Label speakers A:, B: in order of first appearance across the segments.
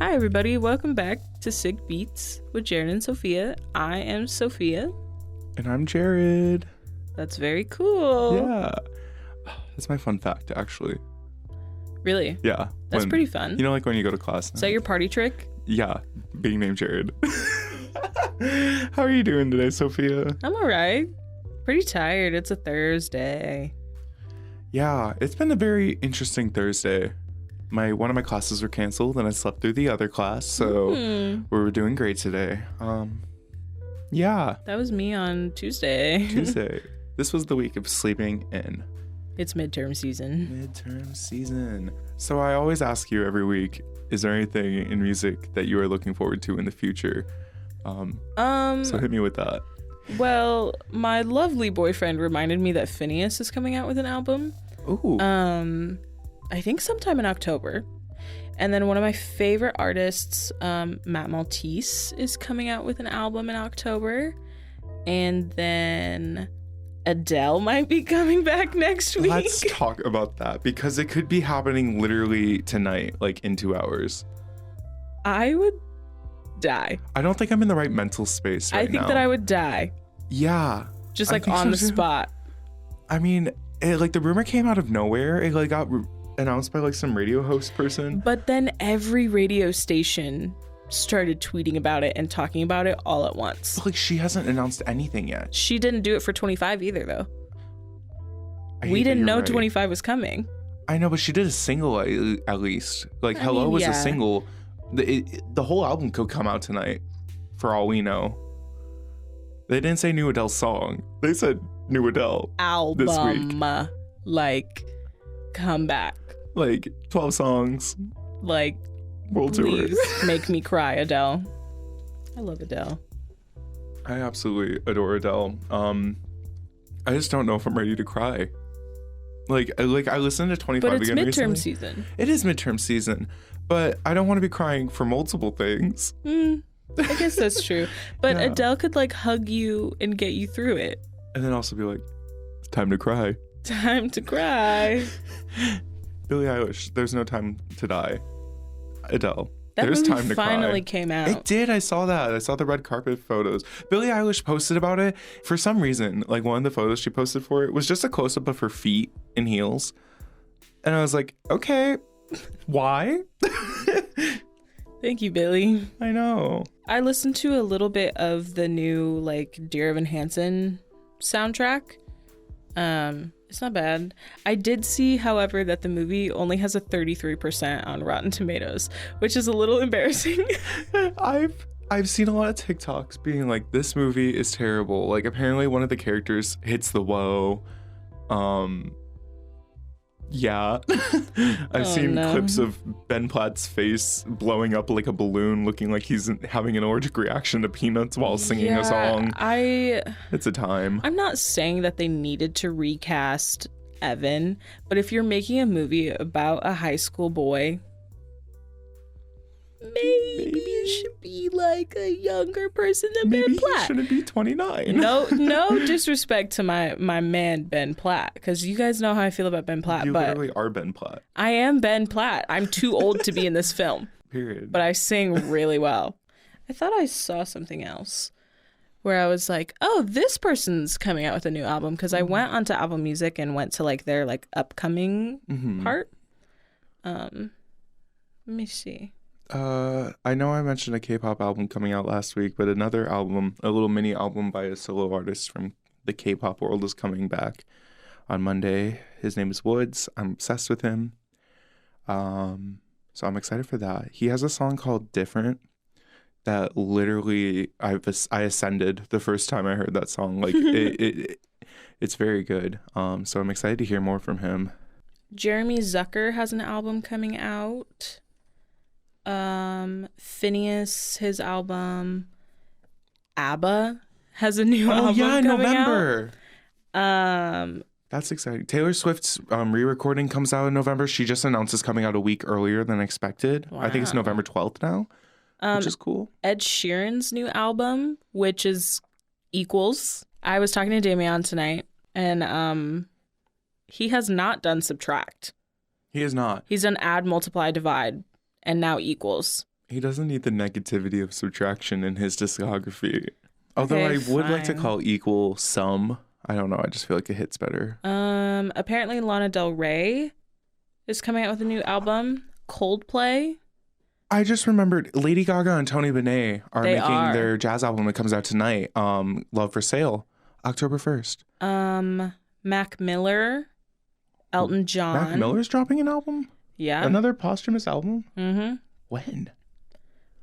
A: Hi, everybody. Welcome back to Sick Beats with Jared and Sofia. I am Sofia.
B: And I'm Jared.
A: That's very cool.
B: Yeah. That's my fun fact, actually.
A: Really?
B: Yeah.
A: That's pretty fun.
B: You know, like when you go to class.
A: Is that your party trick?
B: Yeah. Being named Jared. How are you doing today, Sophia?
A: I'm all right. Pretty tired. It's a Thursday.
B: Yeah. It's been a very interesting Thursday. One of my classes were canceled and I slept through the other class. So we were doing great today. Yeah.
A: That was me on Tuesday.
B: This was the week of sleeping in.
A: It's midterm season.
B: So I always ask you every week, is there anything in music that you are looking forward to in the future? So hit me with that.
A: Well, my lovely boyfriend reminded me that Phineas is coming out with an album.
B: Ooh.
A: I think sometime in October. And then one of my favorite artists, Matt Maltese, is coming out with an album in October. And then Adele might be coming back next week.
B: Let's talk about that because it could be happening literally tonight, like in 2 hours.
A: I would die.
B: I don't think I'm in the right mental space right now.
A: I think that I would die.
B: Yeah.
A: Just like on the spot.
B: I mean, the rumor came out of nowhere. It got announced by some radio host person.
A: But then every radio station started tweeting about it and talking about it all at once.
B: But she hasn't announced anything yet.
A: She didn't do it for 25 either, though. We didn't know right. 25 was coming.
B: I know, but she did a single at least. Hello was a single. The whole album could come out tonight, for all we know. They didn't say new Adele song. They said new Adele
A: album
B: this week.
A: Come back.
B: 12 songs. World tour.
A: Make me cry, Adele. I love Adele.
B: I absolutely adore Adele. I just don't know if I'm ready to cry. I listened to 25
A: again recently. But it's midterm season.
B: It is midterm season, but I don't want to be crying for multiple things.
A: I guess that's true. But yeah. Adele could hug you and get you through it.
B: And then also be like, it's time to cry.
A: Time to cry.
B: Billie Eilish, There's No Time to Die. Adele,
A: that
B: There's
A: movie
B: Time to Cry.
A: Finally came out.
B: It did. I saw that. I saw the red carpet photos. Billie Eilish posted about it. For some reason, one of the photos she posted for it was just a close-up of her feet in heels. And I was like, okay, why?
A: Thank you, Billie.
B: I know.
A: I listened to a little bit of the new Dear Evan Hansen soundtrack. It's not bad. I did see, however, that the movie only has a 33% on Rotten Tomatoes, which is a little embarrassing.
B: I've seen a lot of TikToks being like, this movie is terrible. Apparently one of the characters hits the whoa. Yeah. I've seen clips of Ben Platt's face blowing up like a balloon, looking like he's having an allergic reaction to peanuts while singing a song. It's a time.
A: I'm not saying that they needed to recast Evan, but if you're making a movie about a high school boy, maybe it should be a younger person than Ben Platt.
B: Maybe he shouldn't be 29.
A: No disrespect to my man Ben Platt, because you guys know how I feel about Ben Platt.
B: You literally are Ben Platt.
A: I am Ben Platt. I'm too old to be in this film.
B: Period.
A: But I sing really well. I thought I saw something else where I was like, oh, this person's coming out with a new album, because I went onto Apple Music and went to their upcoming part. Let me see.
B: I know I mentioned a K-pop album coming out last week, but another album, a little mini album by a solo artist from the K-pop world, is coming back on Monday. His name is Woods. I'm obsessed with him. So I'm excited for that. He has a song called Different that literally I ascended the first time I heard that song. It's very good. So I'm excited to hear more from him.
A: Jeremy Zucker has an album coming out. Phineas, his album. ABBA has a new album coming
B: November.
A: out.
B: That's exciting. Taylor Swift's re-recording comes out in November. She just announced it's coming out a week earlier than expected. Wow. I think it's November 12th now, which is cool.
A: Ed Sheeran's new album, which is Equals. I was talking to Damian tonight, and he has not done Subtract.
B: He has not.
A: He's done Add, Multiply, Divide, and now Equals.
B: He doesn't need the negativity of subtraction in his discography. Although
A: Okay,
B: I would like to
A: fine.
B: call equal some. I don't know. I just feel like it hits better.
A: Apparently Lana Del Rey is coming out with a new album. Coldplay.
B: I just remembered Lady Gaga and Tony Bennett are
A: They
B: making
A: are.
B: their jazz album that comes out tonight. Love for Sale, October 1st.
A: Mac Miller, Elton John.
B: Mac Miller's dropping an album?
A: Yeah.
B: Another posthumous album?
A: Mm-hmm.
B: When?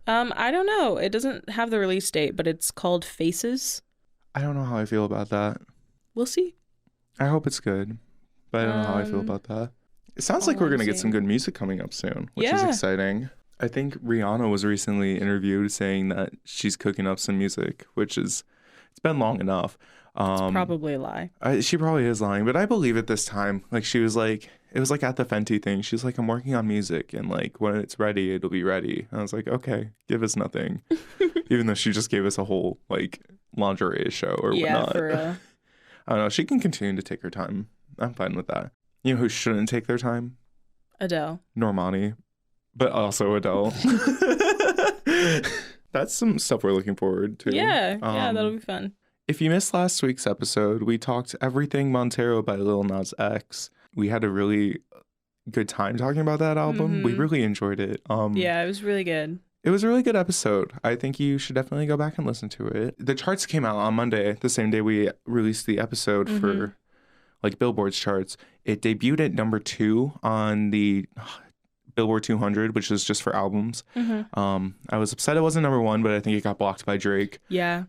A: I don't know. It doesn't have the release date, but it's called Faces.
B: I don't know how I feel about that.
A: We'll see.
B: I hope it's good, but I don't know how I feel about that. It sounds like we're going to get some good music coming up soon, which is exciting. I think Rihanna was recently interviewed saying that she's cooking up some music, which is, it's been long enough.
A: It's probably a lie.
B: She probably is lying, but I believe it this time. Like, she was like, it was like at the Fenty thing. She's like, I'm working on music, and like when it's ready, it'll be ready. And I was like, okay, give us nothing. Even though she just gave us a whole like lingerie show or whatnot.
A: For real.
B: I don't know. She can continue to take her time. I'm fine with that. You know who shouldn't take their time?
A: Adele.
B: Normani, but also Adele. That's some stuff we're looking forward to.
A: Yeah, that'll be fun.
B: If you missed last week's episode, we talked Everything Montero by Lil Nas X. We had a really good time talking about that album.
A: Mm-hmm.
B: We really enjoyed it.
A: Yeah, it was really good.
B: It was a really good episode. I think you should definitely go back and listen to it. The charts came out on Monday, the same day we released the episode for like Billboard's charts. It debuted at number 2 on the Billboard 200, which is just for albums. I was upset it wasn't number 1, but I think it got blocked by Drake.
A: Yeah.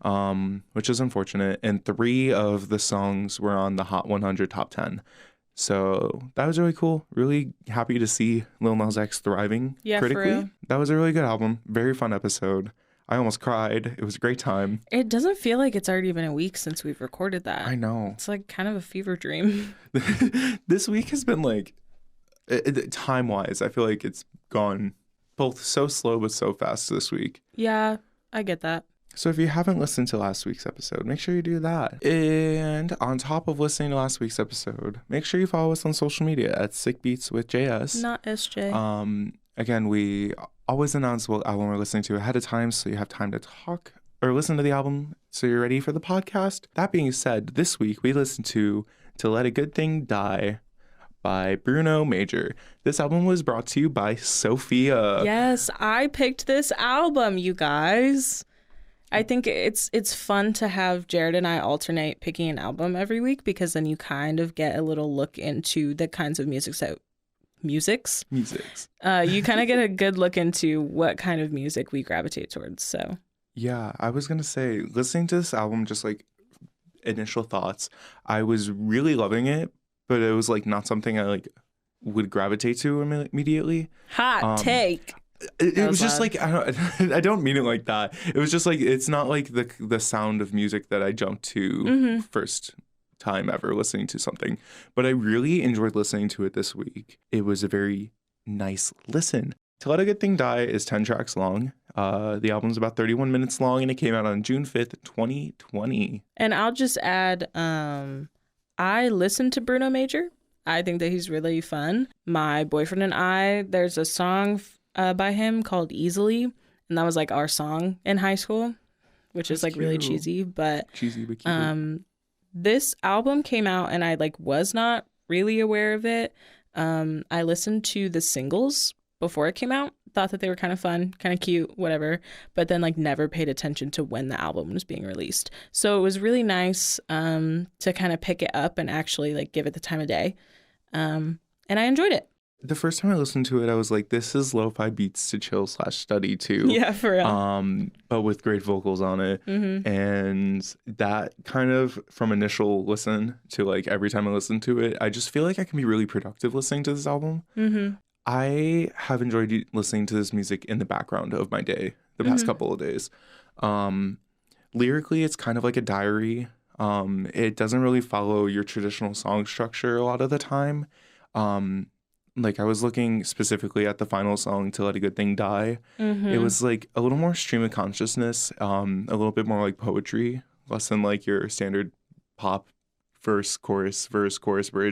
B: Which is unfortunate. And 3 of the songs were on the Hot 100 top 10. So that was really cool. Really happy to see Lil Nas X thriving critically.
A: For real.
B: That was a really good album. Very fun episode. I almost cried. It was a great time.
A: It doesn't feel like it's already been a week since we've recorded that.
B: I know.
A: It's like kind of a fever dream.
B: This week has been like, time-wise, I feel like it's gone both so slow but so fast this week.
A: Yeah, I get that.
B: So if you haven't listened to last week's episode, make sure you do that. And on top of listening to last week's episode, make sure you follow us on social media at Sick Beats with JS.
A: Not SJ.
B: Again, we always announce what album we're listening to ahead of time, so you have time to talk or listen to the album so you're ready for the podcast. That being said, this week we listened to Let a Good Thing Die by Bruno Major. This album was brought to you by Sofia.
A: Yes, I picked this album, you guys. I think it's fun to have Jared and I alternate picking an album every week because then you kind of get a little look into the kinds of musics. You kind of get a good look into what kind of music we gravitate towards. So
B: yeah, I was gonna say, listening to this album, just like initial thoughts, I was really loving it, but it was like not something I like would gravitate to immediately.
A: Hot take.
B: It was just like, I don't mean it like that. It was just like, it's not like the sound of music that I jumped to first time ever listening to something. But I really enjoyed listening to it this week. It was a very nice listen. To Let a Good Thing Die is 10 tracks long. The album's about 31 minutes long, and it came out on June 5th, 2020.
A: And I'll just add, I listened to Bruno Major. I think that he's really fun. My boyfriend and I, there's a song by him called Easily, and that was like our song in high school, which is like really cheesy, but
B: cute.
A: This album came out and I like was not really aware of it. I listened to the singles before it came out, thought that they were kind of fun, kind of cute, whatever, but then like never paid attention to when the album was being released. So it was really nice to kind of pick it up and actually like give it the time of day, and I enjoyed it.
B: The first time I listened to it, I was like, this is lo-fi beats to chill / study too.
A: Yeah, for real.
B: But with great vocals on it. And that kind of, from initial listen to like every time I listen to it, I just feel like I can be really productive listening to this album. I have enjoyed listening to this music in the background of my day the past couple of days. Lyrically, it's kind of like a diary. It doesn't really follow your traditional song structure a lot of the time. Like I was looking specifically at the final song, To Let a Good Thing Die. It was like a little more stream of consciousness, a little bit more like poetry, less than like your standard pop verse, chorus, bridge,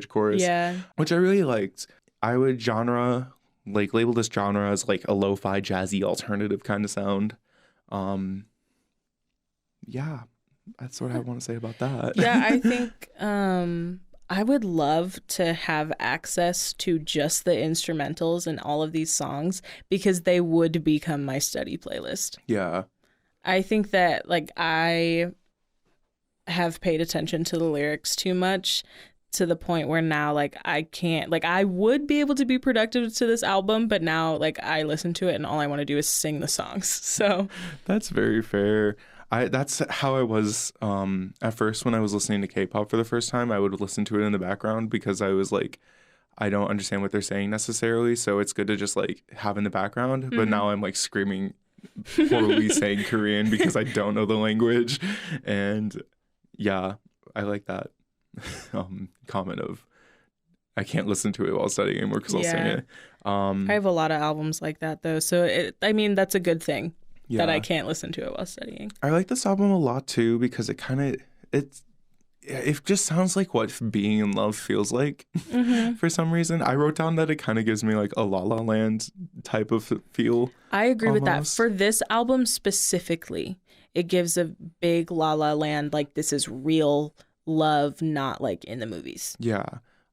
B: chorus.
A: Yeah.
B: Which I really liked. I would genre like label this genre as like a lo-fi jazzy alternative kind of sound. Yeah, that's what I want to say about that.
A: Yeah, I think I would love to have access to just the instrumentals in all of these songs because they would become my study playlist.
B: Yeah.
A: I think that like I have paid attention to the lyrics too much to the point where now like I can't, like I would be able to be productive to this album, but now like I listen to it and all I want to do is sing the songs. So
B: that's very fair. That's how I was at first when I was listening to K-pop for the first time. I would listen to it in the background because I was like, I don't understand what they're saying necessarily, so it's good to just like have in the background. But now I'm like screaming poorly saying Korean because I don't know the language. And yeah, I like that comment of I can't listen to it while studying anymore because I'll sing it.
A: I have a lot of albums like that though, so I mean that's a good thing. That I can't listen to it while studying.
B: I like this album a lot too because it just sounds like what being in love feels like for some reason. I wrote down that it kind of gives me like a La La Land type of feel.
A: I agree with that. For this album specifically, it gives a big La La Land, like this is real love, not like in the movies.
B: Yeah,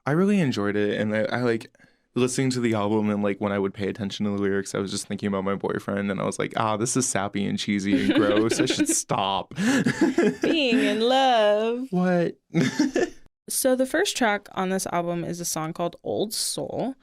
B: I really enjoyed it, and I like listening to the album, and like when I would pay attention to the lyrics, I was just thinking about my boyfriend, and I was like, this is sappy and cheesy and gross. I should stop
A: being in love.
B: What?
A: So the first track on this album is a song called Old Soul,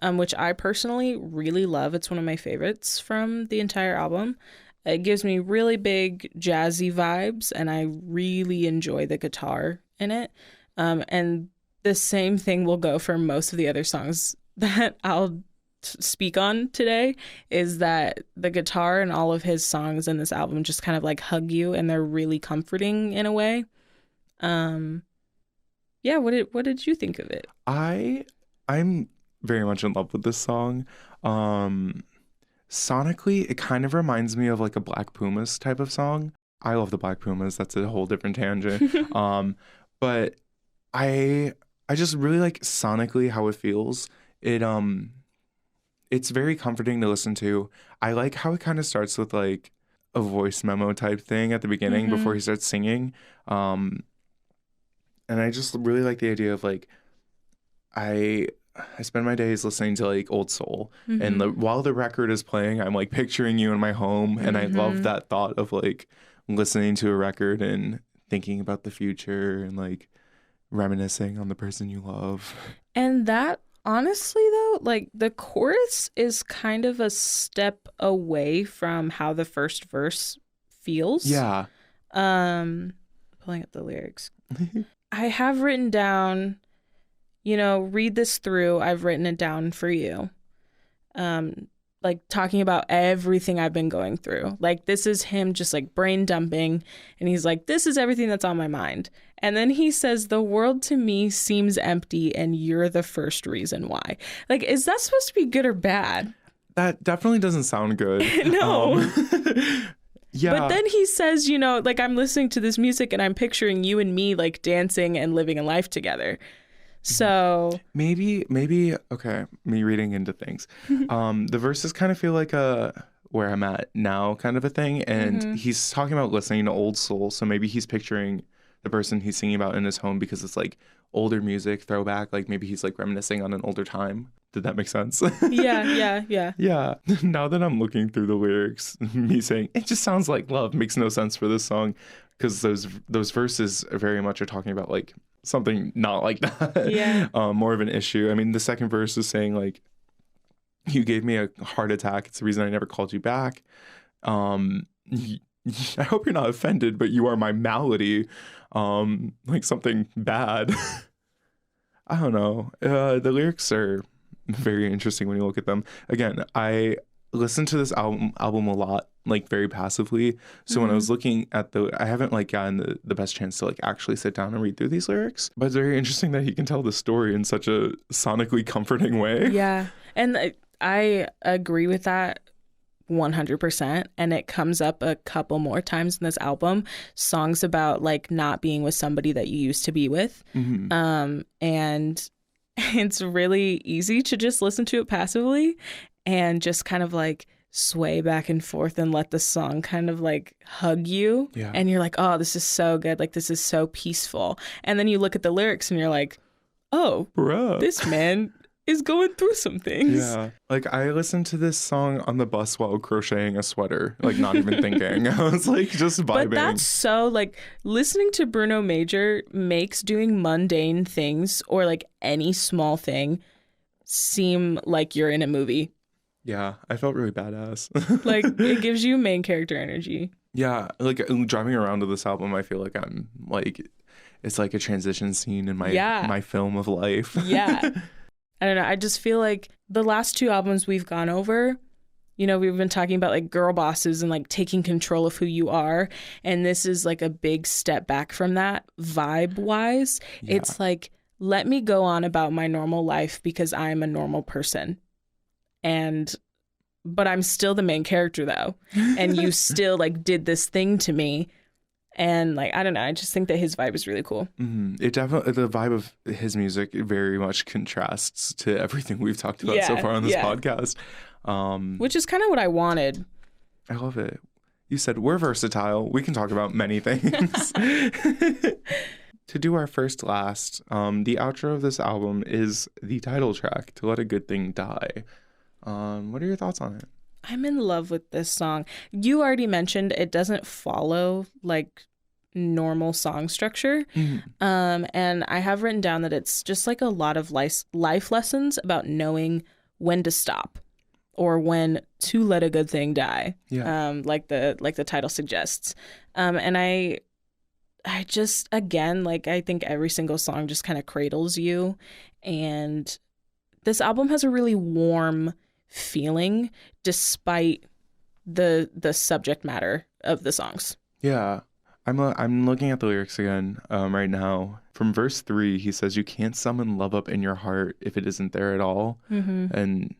A: which I personally really love. It's one of my favorites from the entire album. It gives me really big jazzy vibes, and I really enjoy the guitar in it. And the same thing will go for most of the other songs that I'll speak on today, is that the guitar and all of his songs in this album just kind of like hug you, and they're really comforting in a way. Yeah, what did you think of it?
B: I'm very much in love with this song. Sonically, it kind of reminds me of like a Black Pumas type of song. I love the Black Pumas. That's a whole different tangent. But I just really like sonically how it feels. It's very comforting to listen to. I like how it kind of starts with like a voice memo type thing at the beginning before he starts singing. And I just really like the idea of like I spend my days listening to like Old Soul, and while the record is playing, I'm like picturing you in my home, and I love that thought of like listening to a record and thinking about the future and like reminiscing on the person you love. And
A: that, honestly though, like the chorus is kind of a step away from how the first verse feels.
B: Yeah.
A: Pulling up the lyrics. I have written down, read this through. I've written it down for you. Like talking about everything I've been going through. Like this is him just like brain dumping, and he's like, this is everything that's on my mind. And then he says, the world to me seems empty and you're the first reason why. Like, is that supposed to be good or bad?
B: That definitely doesn't sound good.
A: No.
B: Yeah.
A: But then he says, like I'm listening to this music and I'm picturing you and me like dancing and living a life together. So
B: maybe okay, me reading into things. The verses kind of feel like a where I'm at now kind of a thing, and he's talking about listening to Old Soul, so maybe he's picturing the person he's singing about in his home because it's like older music, throwback, like maybe he's like reminiscing on an older time. Did that make sense?
A: Yeah.
B: Yeah. Now that I'm looking through the lyrics, me saying it just sounds like love makes no sense for this song, because those verses very much are talking about like something not like that.
A: Yeah.
B: More of an issue. I mean, the second verse is saying like, you gave me a heart attack. It's the reason I never called you back. I hope you're not offended, but you are my malady. Like something bad. I don't know. The lyrics are very interesting when you look at them. Again, I listened to this album a lot, like very passively. So when I was looking at I haven't like gotten the best chance to like actually sit down and read through these lyrics. But it's very interesting that he can tell the story in such a sonically comforting way.
A: Yeah. And I agree with that 100%. And it comes up a couple more times in this album. Songs about like not being with somebody that you used to be with. And It's really easy to just listen to it passively and just kind of like sway back and forth and let the song kind of like hug you.
B: Yeah.
A: And you're like, oh, this is so good. Like, this is so peaceful. And then you look at the lyrics and you're like, oh,
B: Bruh.
A: this man is going through some things.
B: Yeah. Like, I listened to this song on the bus while crocheting a sweater, like, not even thinking. I was like, just vibing.
A: But that's so, like, listening to Bruno Major makes doing mundane things or like any small thing seem like you're in a movie.
B: Yeah, I felt really badass.
A: Like, it gives you main character energy.
B: Yeah, like driving around to this album, I feel like I'm like, it's like a transition scene in my film of life.
A: Yeah. I don't know. I just feel like the last two albums we've gone over, you know, we've been talking about like girl bosses and like taking control of who you are. And this is like a big step back from that vibe wise. Yeah. It's like, let me go on about my normal life because I'm a normal person. But I'm still the main character though. And you still like did this thing to me. And like, I don't know, I just think that his vibe is really cool.
B: Mm-hmm. It definitely, the vibe of his music very much contrasts to everything we've talked about so far on this podcast.
A: Which is kind of what I wanted.
B: I love it. You said we're versatile. We can talk about many things. To do our first last, the outro of this album is the title track, To Let a Good Thing Die. What are your thoughts on it?
A: I'm in love with this song. You already mentioned it doesn't follow like normal song structure. Mm-hmm. And I have written down that it's just like a lot of life lessons about knowing when to stop or when to let a good thing die. Yeah. Like the title suggests. And I just, again, like I think every single song just kind of cradles you. And this album has a really warm feeling despite the subject matter of the songs.
B: Yeah. I'm looking at the lyrics again right now. From verse 3, he says, you can't summon love up in your heart if it isn't there at all. Mm-hmm. And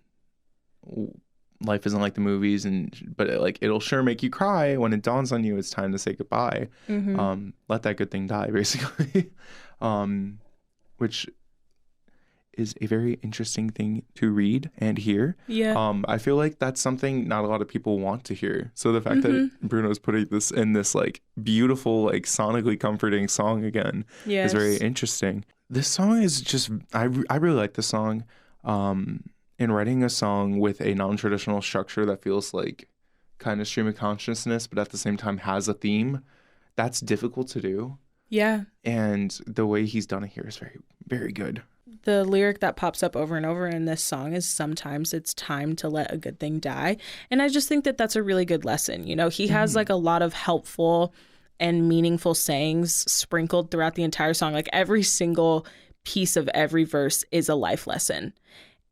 B: life isn't like the movies, but it'll sure make you cry when it dawns on you it's time to say goodbye. Mm-hmm. Let that good thing die, basically. Which is a very interesting thing to read and hear. Yeah. I feel like that's something not a lot of people want to hear. So the fact that Bruno's putting this in this like beautiful, like sonically comforting song again is very interesting. This song is just, I really like this song. In writing a song with a non-traditional structure that feels like kind of stream of consciousness, but at the same time has a theme, that's difficult to do. Yeah. And the way he's done it here is very, very good.
A: The lyric that pops up over and over in this song is sometimes it's time to let a good thing die. And I just think that that's a really good lesson. You know, he has like a lot of helpful and meaningful sayings sprinkled throughout the entire song. Like every single piece of every verse is a life lesson.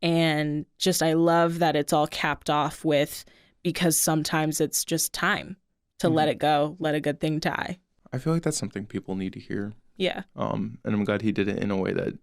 A: And just, I love that it's all capped off with, because sometimes it's just time to let it go, let a good thing die.
B: I feel like that's something people need to hear.
A: Yeah.
B: And I'm glad he did it in a way that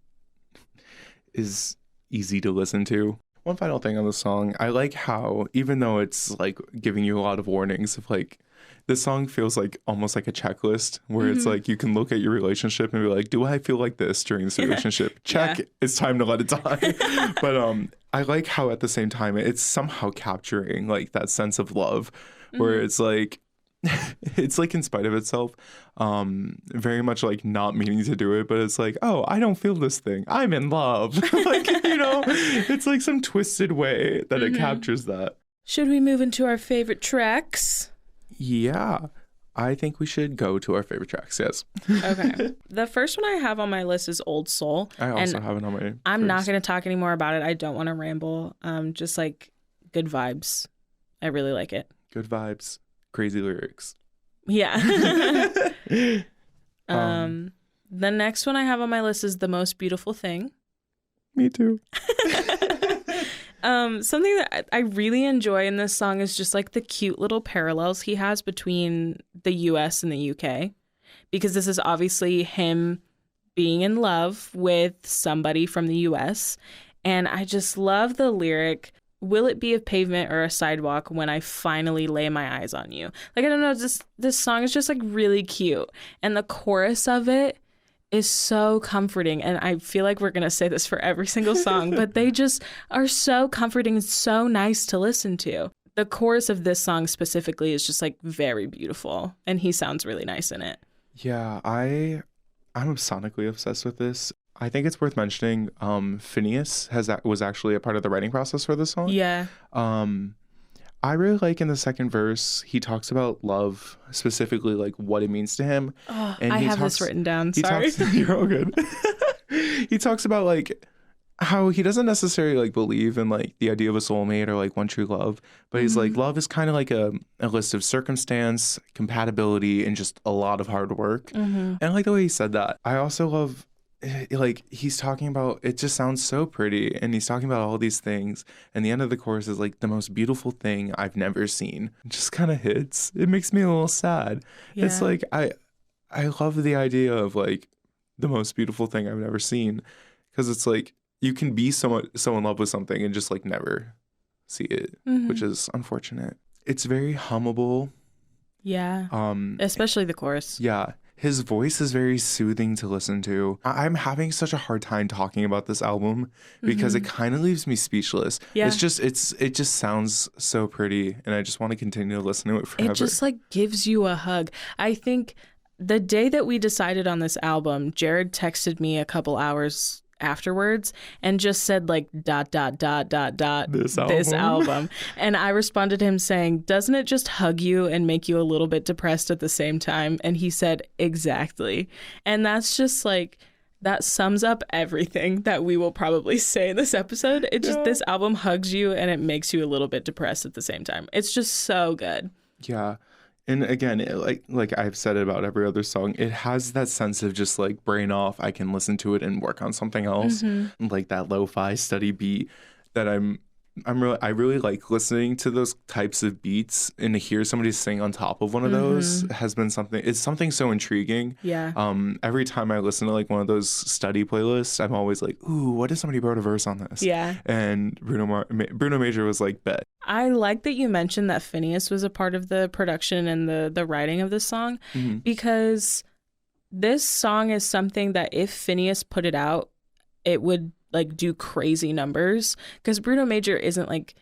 B: is easy to listen to. One final thing on the song, I like how, even though it's like giving you a lot of warnings of like, this song feels like almost like a checklist where it's like you can look at your relationship and be like, do I feel like this during this relationship? Check, it's time to let it die. But I like how at the same time it's somehow capturing like that sense of love where it's like, it's like in spite of itself, very much like not meaning to do it, but it's like, oh, I don't feel this thing, I'm in love. Like, you know, it's like some twisted way that it captures that.
A: Should we move into our favorite tracks?
B: Yeah, I think we should go to our favorite tracks. Yes.
A: Okay. The first one I have on my list is Old Soul.
B: I also have it on my
A: I'm not going to talk anymore about it. I don't want to ramble. Just like good vibes. I really like it.
B: Good vibes. Crazy lyrics.
A: Yeah. The next one I have on my list is The Most Beautiful Thing.
B: Me too.
A: Something that I really enjoy in this song is just like the cute little parallels he has between the US and the UK, because this is obviously him being in love with somebody from the US. And I just love the lyric, will it be a pavement or a sidewalk when I finally lay my eyes on you? Like, I don't know, this song is just like really cute. And the chorus of it is so comforting. And I feel like we're going to say this for every single song, but they just are so comforting and so nice to listen to. The chorus of this song specifically is just like very beautiful, and he sounds really nice in it.
B: Yeah, I'm sonically obsessed with this. I think it's worth mentioning Phineas was actually a part of the writing process for this song.
A: Yeah.
B: I really like in the second verse, he talks about love, specifically like what it means to him.
A: Oh, and I have this written down. Sorry.
B: You're all good. He talks about like how he doesn't necessarily like believe in like the idea of a soulmate or like one true love, but he's like, love is kind of like a list of circumstance, compatibility, and just a lot of hard work. And I like the way he said that. I also love like he's talking about, it just sounds so pretty, and he's talking about all these things, and the end of the chorus is like the most beautiful thing I've never seen. It just kind of hits. It makes me a little sad. Yeah. It's like I love the idea of like the most beautiful thing I've never seen, because it's like you can be so in love with something and just like never see it, which is unfortunate. It's very hummable.
A: Yeah. Especially the chorus.
B: Yeah. His voice is very soothing to listen to. I'm having such a hard time talking about this album because it kind of leaves me speechless. Yeah. It just sounds so pretty, and I just want to continue to listen to it forever.
A: It just like gives you a hug. I think the day that we decided on this album, Jared texted me a couple hours afterwards and just said like ... this album. And I responded to him saying, doesn't it just hug you and make you a little bit depressed at the same time? And he said, exactly. And that's just like, that sums up everything that we will probably say in this episode. It just, this album hugs you and it makes you a little bit depressed at the same time. It's just so good.
B: Yeah. And again, like I've said about every other song, it has that sense of just like brain off. I can listen to it and work on something else, like that lo-fi study beat that I really like listening to those types of beats, and to hear somebody sing on top of one of those it's something so intriguing.
A: Yeah.
B: Every time I listen to like one of those study playlists, I'm always like, ooh, what if somebody wrote a verse on this?
A: Yeah.
B: And Bruno Major was like, bet.
A: I like that you mentioned that Phineas was a part of the production and the writing of this song, because this song is something that if Phineas put it out, it would like do crazy numbers, because Bruno Major isn't like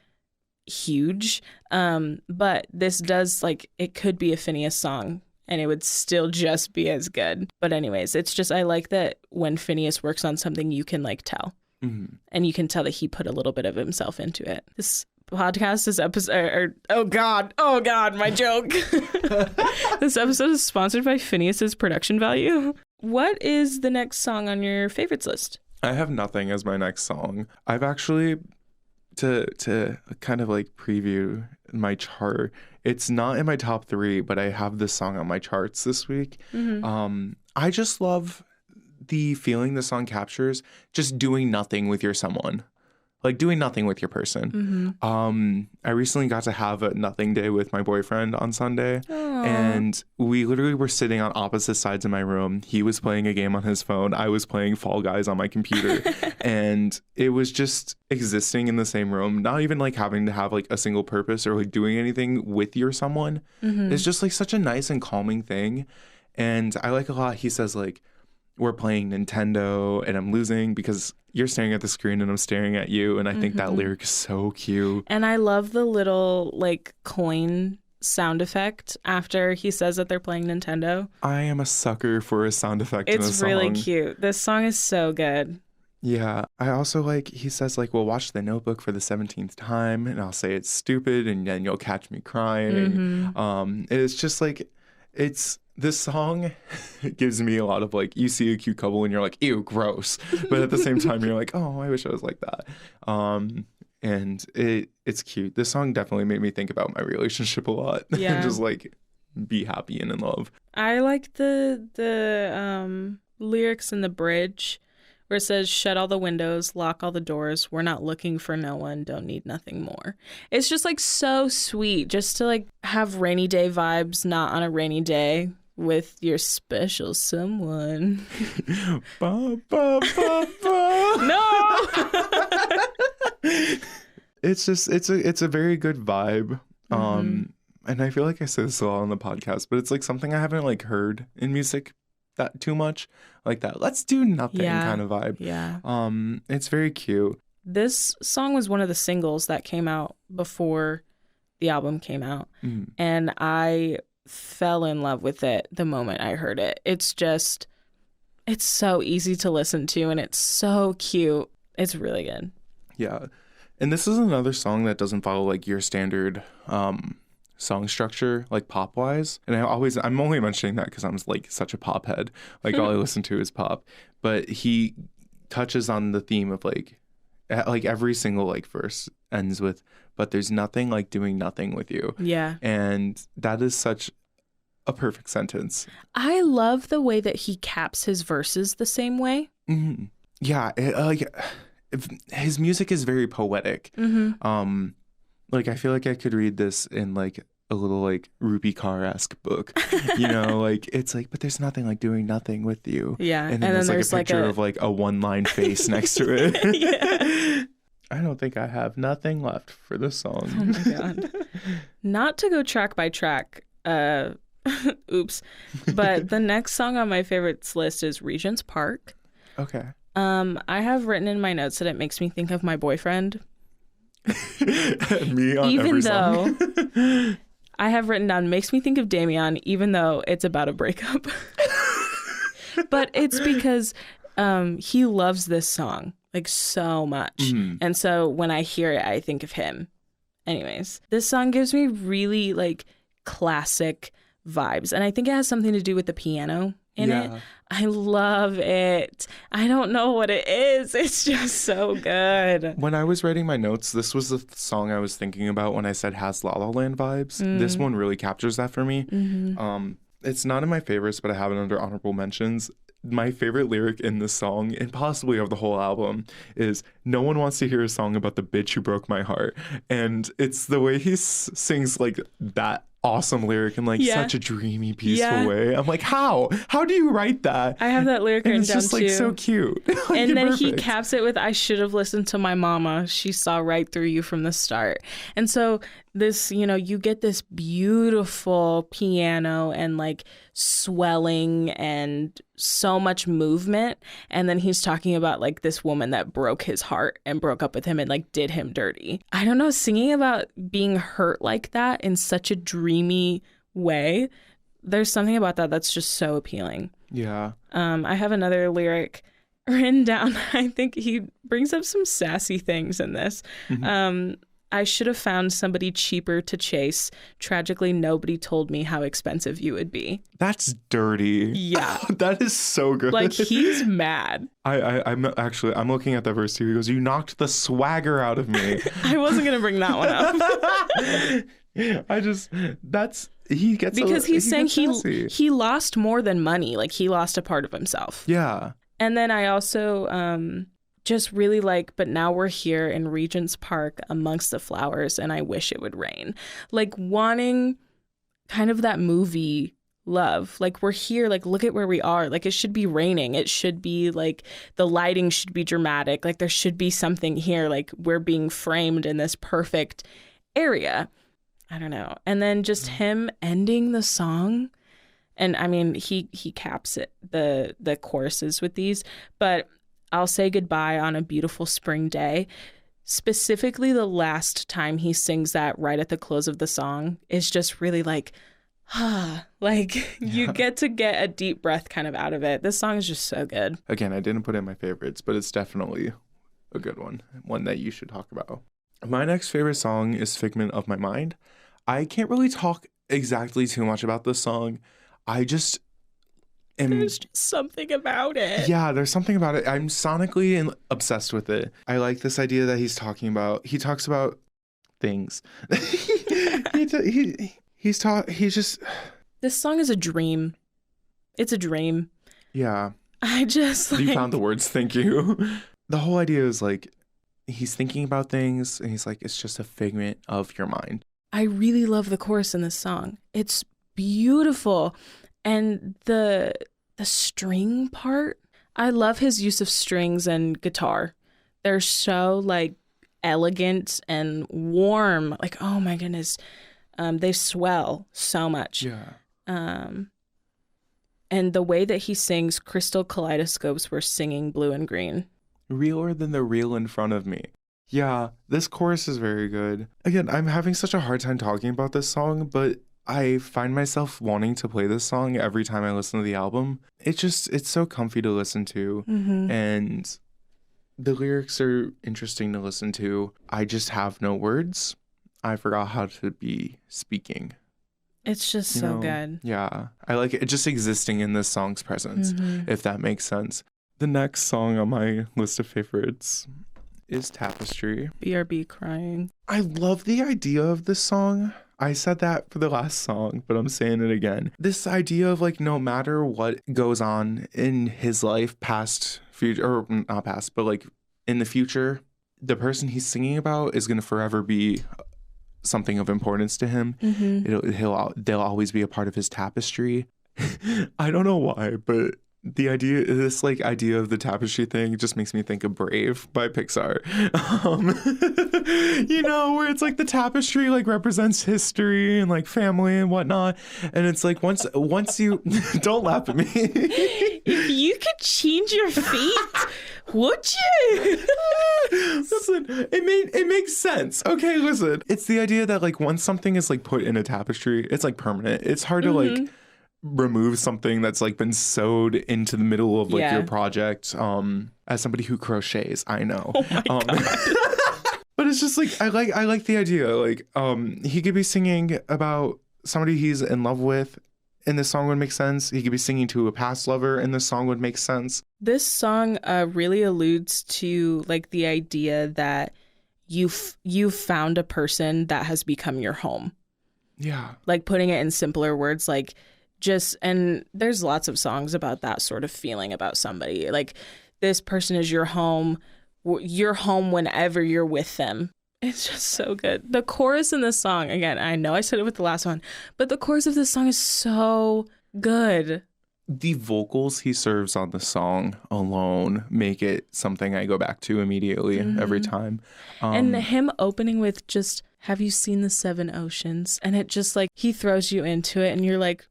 A: huge, but this does, like, it could be a Phineas song and it would still just be as good. But anyways, it's just, I like that when Phineas works on something, you can like tell, and you can tell that he put a little bit of himself into it. This podcast, this episode, oh god, my joke. This episode is sponsored by Phineas's production value. What is the next song on your favorites list?
B: I have Nothing as my next song. I've actually, to kind of like preview my chart, it's not in my top 3, but I have this song on my charts this week. I just love the feeling the song captures, just doing nothing with your someone. Like doing nothing with your person. I recently got to have a nothing day with my boyfriend on Sunday. Aww. And we literally were sitting on opposite sides of my room. He was playing a game on his phone. I was playing Fall Guys on my computer. And it was just existing in the same room, not even like having to have like a single purpose or like doing anything with your someone. It's just like such a nice and calming thing. And I like a lot, he says like, we're playing Nintendo and I'm losing because you're staring at the screen and I'm staring at you. And I think that lyric is so cute.
A: And I love the little like coin sound effect after he says that they're playing Nintendo.
B: I am a sucker for a sound effect in a song.
A: It's really cute. This song is so good.
B: Yeah. I also like, he says like, we'll watch The Notebook for the 17th time and I'll say it's stupid and then you'll catch me crying. It's just like, this song gives me a lot of like, you see a cute couple and you're like, ew, gross. But at the same time, you're like, oh, I wish I was like that. And it's cute. This song definitely made me think about my relationship a lot. Yeah. And just like be happy and in love.
A: I like the lyrics in the bridge where it says, shut all the windows, lock all the doors. We're not looking for no one, don't need nothing more. It's just like so sweet just to like have rainy day vibes, not on a rainy day, with your special someone.
B: Ba, ba, ba, ba.
A: No!
B: It's just, it's a very good vibe. And I feel like I say this a lot on the podcast, but it's like something I haven't like heard in music that too much, like that let's do nothing kind of vibe.
A: Yeah.
B: It's very cute.
A: This song was one of the singles that came out before the album came out. And I fell in love with it the moment I heard it. It's so easy to listen to and it's so cute. It's really good.
B: Yeah. And this is another song that doesn't follow like your standard song structure, like pop wise. And I'm only mentioning that because I'm like such a pop head. Like all I listen to is pop. But he touches on the theme of like every single like verse ends with, but there's nothing like doing nothing with you.
A: Yeah. And
B: that is such a perfect sentence.
A: I love the way that he caps his verses the same way.
B: Mm-hmm. Yeah. His music is very poetic. Like I feel like I could read this in like a little like Ruby Carr-esque book, like it's like, but there's nothing like doing nothing with you.
A: Yeah.
B: And then there's like a picture of like a one-line face next to it.
A: Yeah.
B: I don't think I have nothing left for this song.
A: Oh my God. Not to go track by track, oops, but the next song on my favorites list is Regent's Park.
B: Okay.
A: I have written in my notes that it makes me think of my boyfriend.
B: Me on every song.
A: Even though I have written down makes me think of Damien, even though it's about a breakup. But it's because he loves this song like so much. And so when I hear it, I think of him. Anyways, this song gives me really like classic vibes. And I think it has something to do with the piano in it. I love it. I don't know what it is. It's just so good.
B: When I was writing my notes, this was the song I was thinking about when I said has La La Land vibes. This one really captures that for me. It's not in my favorites, but I have it under honorable mentions. My favorite lyric in this song, and possibly of the whole album, is "No one wants to hear a song about the bitch who broke my heart." And it's the way he sings like that awesome lyric in like such a dreamy, peaceful way. I'm like, how do you write that?
A: I have that lyric written down too.
B: It's just like so cute. Like,
A: and then
B: perfect.
A: He caps it with, "I should have listened to my mama. She saw right through you from the start." And so this, you get this beautiful piano and like swelling and so much movement. And then he's talking about like this woman that broke his heart and broke up with him and like did him dirty. I don't know, singing about being hurt like that in such a dreamy way, there's something about that that's just so appealing.
B: Yeah.
A: I have another lyric written down. I think he brings up some sassy things in this. "I should have found somebody cheaper to chase. Tragically, nobody told me how expensive you would be."
B: That's dirty.
A: Yeah.
B: That is so good.
A: Like, he's mad.
B: I'm looking at that verse too. He goes, "You knocked the swagger out of me."
A: I wasn't going to bring that one up. He's saying he lost more than money. Like, he lost a part of himself.
B: Yeah.
A: And then I also just really like, "But now we're here in Regent's Park amongst the flowers and I wish it would rain." Like, wanting kind of that movie love. Like, we're here, like, look at where we are. Like, it should be raining. It should be like the lighting should be dramatic. Like, there should be something here. Like, we're being framed in this perfect area. I don't know. And then just him ending the song. And I mean, he caps it, the choruses with these, but "I'll say goodbye on a beautiful spring day." Specifically, the last time he sings that right at the close of the song is just really like, you get a deep breath kind of out of it. This song is just so good.
B: Again, I didn't put it in my favorites, but it's definitely a good one that you should talk about. My next favorite song is Figment of My Mind. I can't really talk exactly too much about this song. There's just something about it. Yeah, there's something about it. I'm sonically obsessed with it. I like this idea that he talks about things.
A: This song is a dream. It's a dream.
B: Yeah.
A: You
B: found the words, thank you. The whole idea is like, he's thinking about things and he's like, it's just a figment of your mind.
A: I really love the chorus in this song. It's beautiful. And the string part, I love his use of strings and guitar. They're so like elegant and warm. Like, oh my goodness. They swell so much.
B: Yeah.
A: And the way that he sings, crystal kaleidoscopes were singing blue and green.
B: Realer than the real in front of me. Yeah, this chorus is very good. Again, I'm having such a hard time talking about this song, but I find myself wanting to play this song every time I listen to the album. It's so comfy to listen to. And the lyrics are interesting to listen to. I just have no words. I forgot how to be speaking.
A: It's just so good.
B: Yeah. I like it just existing in this song's presence, if that makes sense. The next song on my list of favorites is Tapestry.
A: BRB crying.
B: I love the idea of this song. I said that for the last song, but I'm saying it again. This idea of like, no matter what goes on in his life, past, future, or not past, but like in the future, the person he's singing about is going to forever be something of importance to him. They'll always be a part of his tapestry. I don't know why, but the idea of the tapestry thing just makes me think of Brave by Pixar. Where it's like the tapestry like represents history and like family and whatnot, and it's like once you don't laugh at me.
A: If you could change your feet, would you?
B: Listen, it makes sense. Okay, listen. It's the idea that like once something is like put in a tapestry, it's like permanent. It's hard to like remove something that's like been sewed into the middle of like your project. As somebody who crochets, I know.
A: Oh my God.
B: But it's just like I like the idea. Like he could be singing about somebody he's in love with, and this song would make sense. He could be singing to a past lover, and this song would make sense.
A: This song really alludes to like the idea that you've found a person that has become your home.
B: Yeah.
A: Like putting it in simpler words, like and there's lots of songs about that sort of feeling about somebody. Like this person is your home whenever you're with them. It's just so good. The chorus in this song, again, I know I said it with the last one, but the chorus of this song is so good.
B: The vocals he serves on the song alone make it something I go back to immediately every time.
A: And him opening with just, have you seen the 7 oceans? And it just like, he throws you into it and you're like,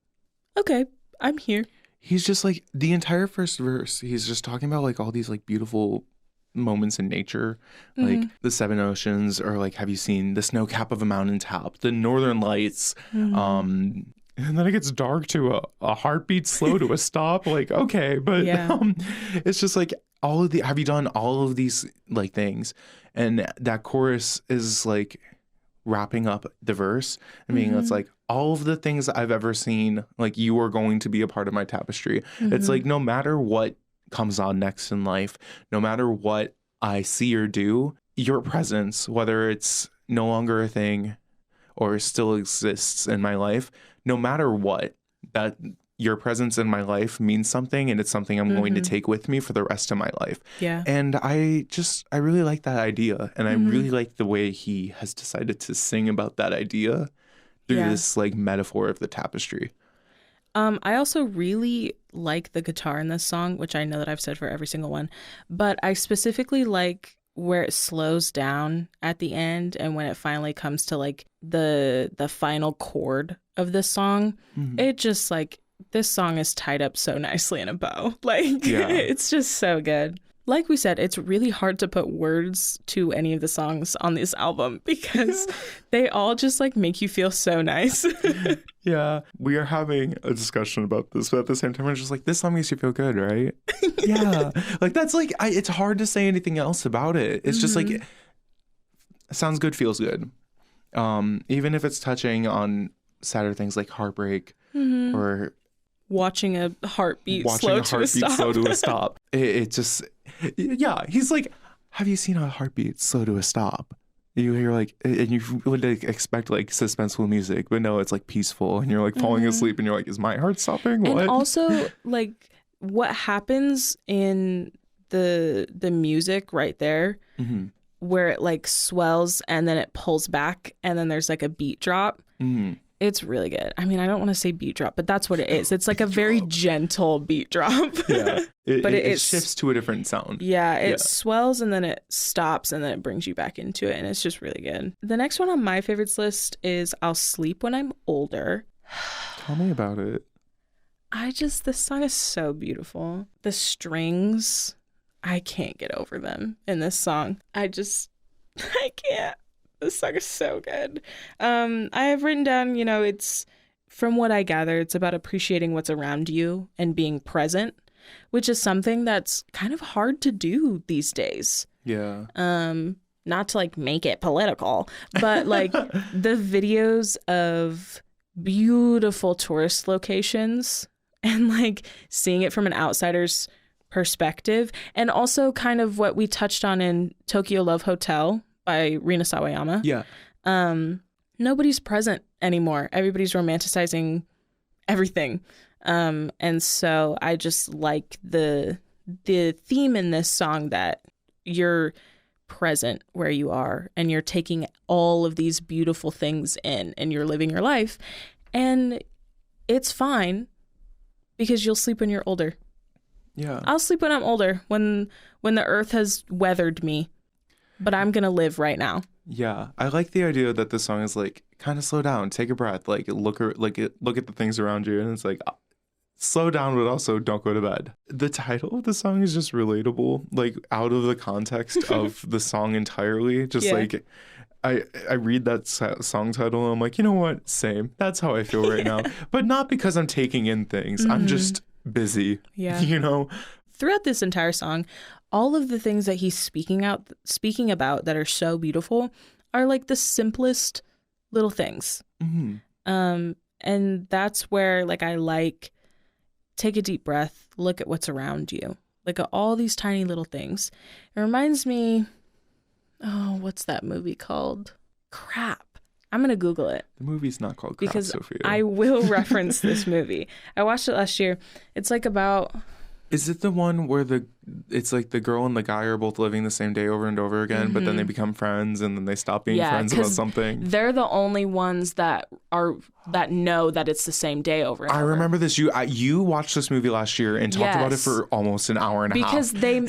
A: okay, I'm here.
B: He's just like, the entire first verse, he's just talking about like all these like beautiful moments in nature, like the 7 oceans, or like, have you seen the snow cap of a mountaintop, the northern lights, and then it gets dark to a heartbeat slow to a stop. Like, okay, but it's just like have you done all of these like things? And that chorus is like wrapping up the verse and being it's like, all of the things I've ever seen, like you are going to be a part of my tapestry. It's like, no matter what comes on next in life, no matter what I see or do, your presence, whether it's no longer a thing or still exists in my life, no matter what, that your presence in my life means something, and it's something I'm going to take with me for the rest of my life.
A: Yeah.
B: And I really like that idea, and I really like the way he has decided to sing about that idea through this like metaphor of the tapestry.
A: I also really like the guitar in this song, which I know that I've said for every single one, but I specifically like where it slows down at the end and when it finally comes to like the final chord of this song. It just like, this song is tied up so nicely in a bow. Like it's just so good. Like we said, it's really hard to put words to any of the songs on this album because they all just like make you feel so nice.
B: Yeah, we are having a discussion about this, but at the same time, we're just like, this song makes you feel good, right? Yeah. Like, that's like, it's hard to say anything else about it. It's just like, it sounds good, feels good. Even if it's touching on sadder things like heartbreak or
A: watching a heartbeat slow to a stop.
B: It just, yeah, he's like, have you seen a heartbeat slow to a stop? You hear like, and you would like, expect like suspenseful music, but no, it's like peaceful, and you're like falling asleep, and you're like, is my heart stopping? What?
A: And also like what happens in the music right there, where it like swells and then it pulls back, and then there's like a beat drop. It's really good. I mean, I don't want to say beat drop, but that's what it is. It's like a very gentle beat drop.
B: Yeah. It shifts to a different sound.
A: Yeah, it swells and then it stops and then it brings you back into it. And it's just really good. The next one on my favorites list is I'll Sleep When I'm Older.
B: Tell me about it.
A: This song is so beautiful. The strings, I can't get over them in this song. I can't. This song is so good. I have written down, it's, from what I gather, it's about appreciating what's around you and being present, which is something that's kind of hard to do these days.
B: Yeah.
A: Not to like make it political, but like the videos of beautiful tourist locations and like seeing it from an outsider's perspective, and also kind of what we touched on in Tokyo Love Hotel by Rina Sawayama.
B: Yeah.
A: Nobody's present anymore. Everybody's romanticizing everything. And so I just like the theme in this song that you're present where you are and you're taking all of these beautiful things in and you're living your life, and it's fine because you'll sleep when you're older.
B: Yeah.
A: I'll sleep when I'm older, when the earth has weathered me, but I'm going to live right now.
B: Yeah. I like the idea that the song is like, kind of slow down, take a breath, like look at the things around you, and it's like, slow down, but also don't go to bed. The title of the song is just relatable, like out of the context of the song entirely. Just like I read that song title and I'm like, you know what? Same. That's how I feel right now. But not because I'm taking in things. Mm-hmm. I'm just busy.
A: Yeah.
B: Throughout
A: this entire song, all of the things that he's speaking about that are so beautiful are like the simplest little things.
B: Mm-hmm.
A: And that's where like I like, take a deep breath, look at what's around you. Like all these tiny little things. It reminds me, what's that movie called? Crap. I'm going to Google it.
B: The movie's not called Crap,
A: because
B: Sofia.
A: I will reference this movie. I watched it last year. It's like about...
B: Is it the one where it's like the girl and the guy are both living the same day over and over again, but then they become friends and then they stop being friends about something?
A: They're the only ones that know that it's the same day over and over.
B: I remember this. You watched this movie last year and talked about it for almost an hour and a half.
A: Because they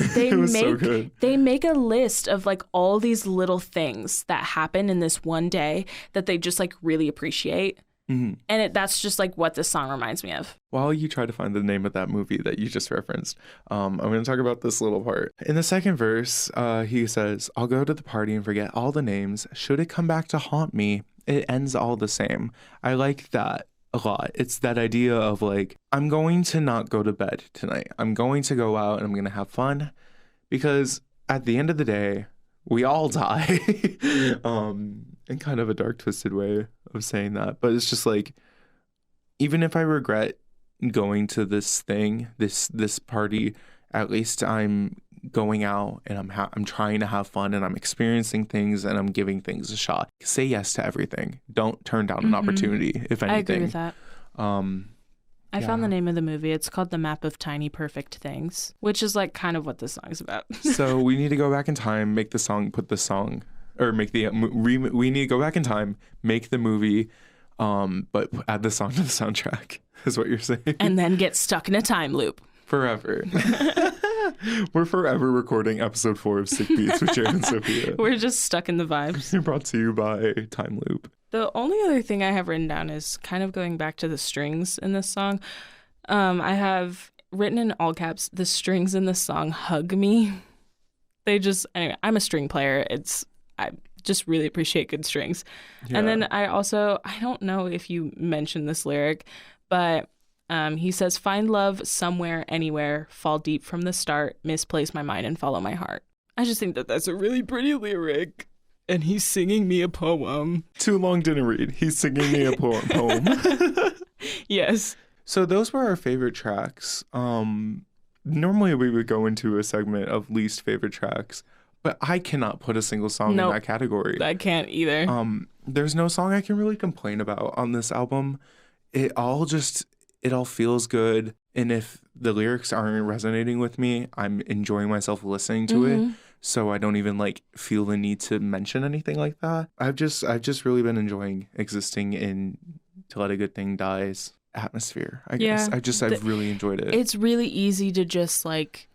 A: make a list of like all these little things that happen in this one day that they just like really appreciate.
B: Mm-hmm.
A: And that's just like what this song reminds me of.
B: While you try to find the name of that movie that you just referenced, I'm going to talk about this little part. In the second verse, he says, I'll go to the party and forget all the names. Should it come back to haunt me, it ends all the same. I like that a lot. It's that idea of like, I'm going to not go to bed tonight. I'm going to go out and I'm going to have fun, because at the end of the day, we all die. In kind of a dark, twisted way of saying that. But it's just like, even if I regret going to this thing, this party, at least I'm going out and I'm trying to have fun and I'm experiencing things and I'm giving things a shot. Say yes to everything. Don't turn down an opportunity, if anything.
A: I agree with that. I found the name of the movie. It's called The Map of Tiny Perfect Things, which is like kind of what this song's about.
B: So we need to go back in time, we need to go back in time, make the movie, but add the song to the soundtrack, is what you're saying.
A: And then get stuck in a time loop.
B: Forever. We're forever recording episode 4 of Sick Beats with Jared and Sofia.
A: We're just stuck in the vibes.
B: Brought to you by Time Loop.
A: The only other thing I have written down is kind of going back to the strings in this song. I have written in all caps, the strings in this song hug me. Anyway, I'm a string player. I just really appreciate good strings. Yeah. And then I don't know if you mentioned this lyric, but he says, find love somewhere, anywhere, fall deep from the start, misplace my mind and follow my heart. I just think that that's a really pretty lyric. And he's singing me a poem.
B: Too long didn't read. He's singing me a poem.
A: Yes.
B: So those were our favorite tracks. Normally we would go into a segment of least favorite tracks, but I cannot put a single song in that category.
A: I can't either.
B: There's no song I can really complain about on this album. It all feels good. And if the lyrics aren't resonating with me, I'm enjoying myself listening to it. So I don't even like feel the need to mention anything like that. I've just really been enjoying existing in To Let a Good Thing Die's atmosphere, I guess. I've really enjoyed it.
A: It's really easy to just like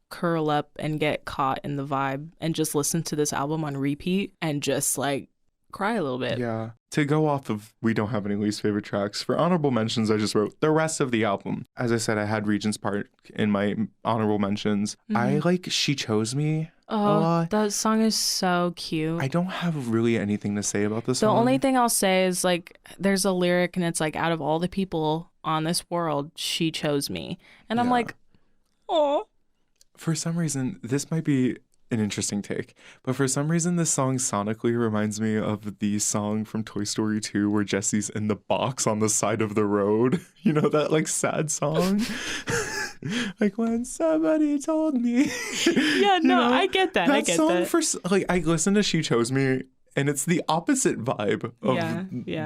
A: curl up and get caught in the vibe and just listen to this album on repeat and just like cry a little bit.
B: Yeah. To go off of we don't have any least favorite tracks, for honorable mentions, I just wrote the rest of the album. As I said, I had Regent's Park in my honorable mentions. I like She Chose Me a lot.
A: That song is so cute.
B: I don't have really anything to say about this
A: The
B: song.
A: only thing I'll say is like there's a lyric and it's like, out of all the people on this world, she chose me. And I'm like, oh.
B: For some reason, this might be an interesting take, but for some reason this song sonically reminds me of the song from Toy Story 2 where Jesse's in the box on the side of the road. You know, that like sad song? Like when somebody told me.
A: Yeah, no, I get that. I get that.
B: For like, I listened to She Chose Me and it's the opposite vibe of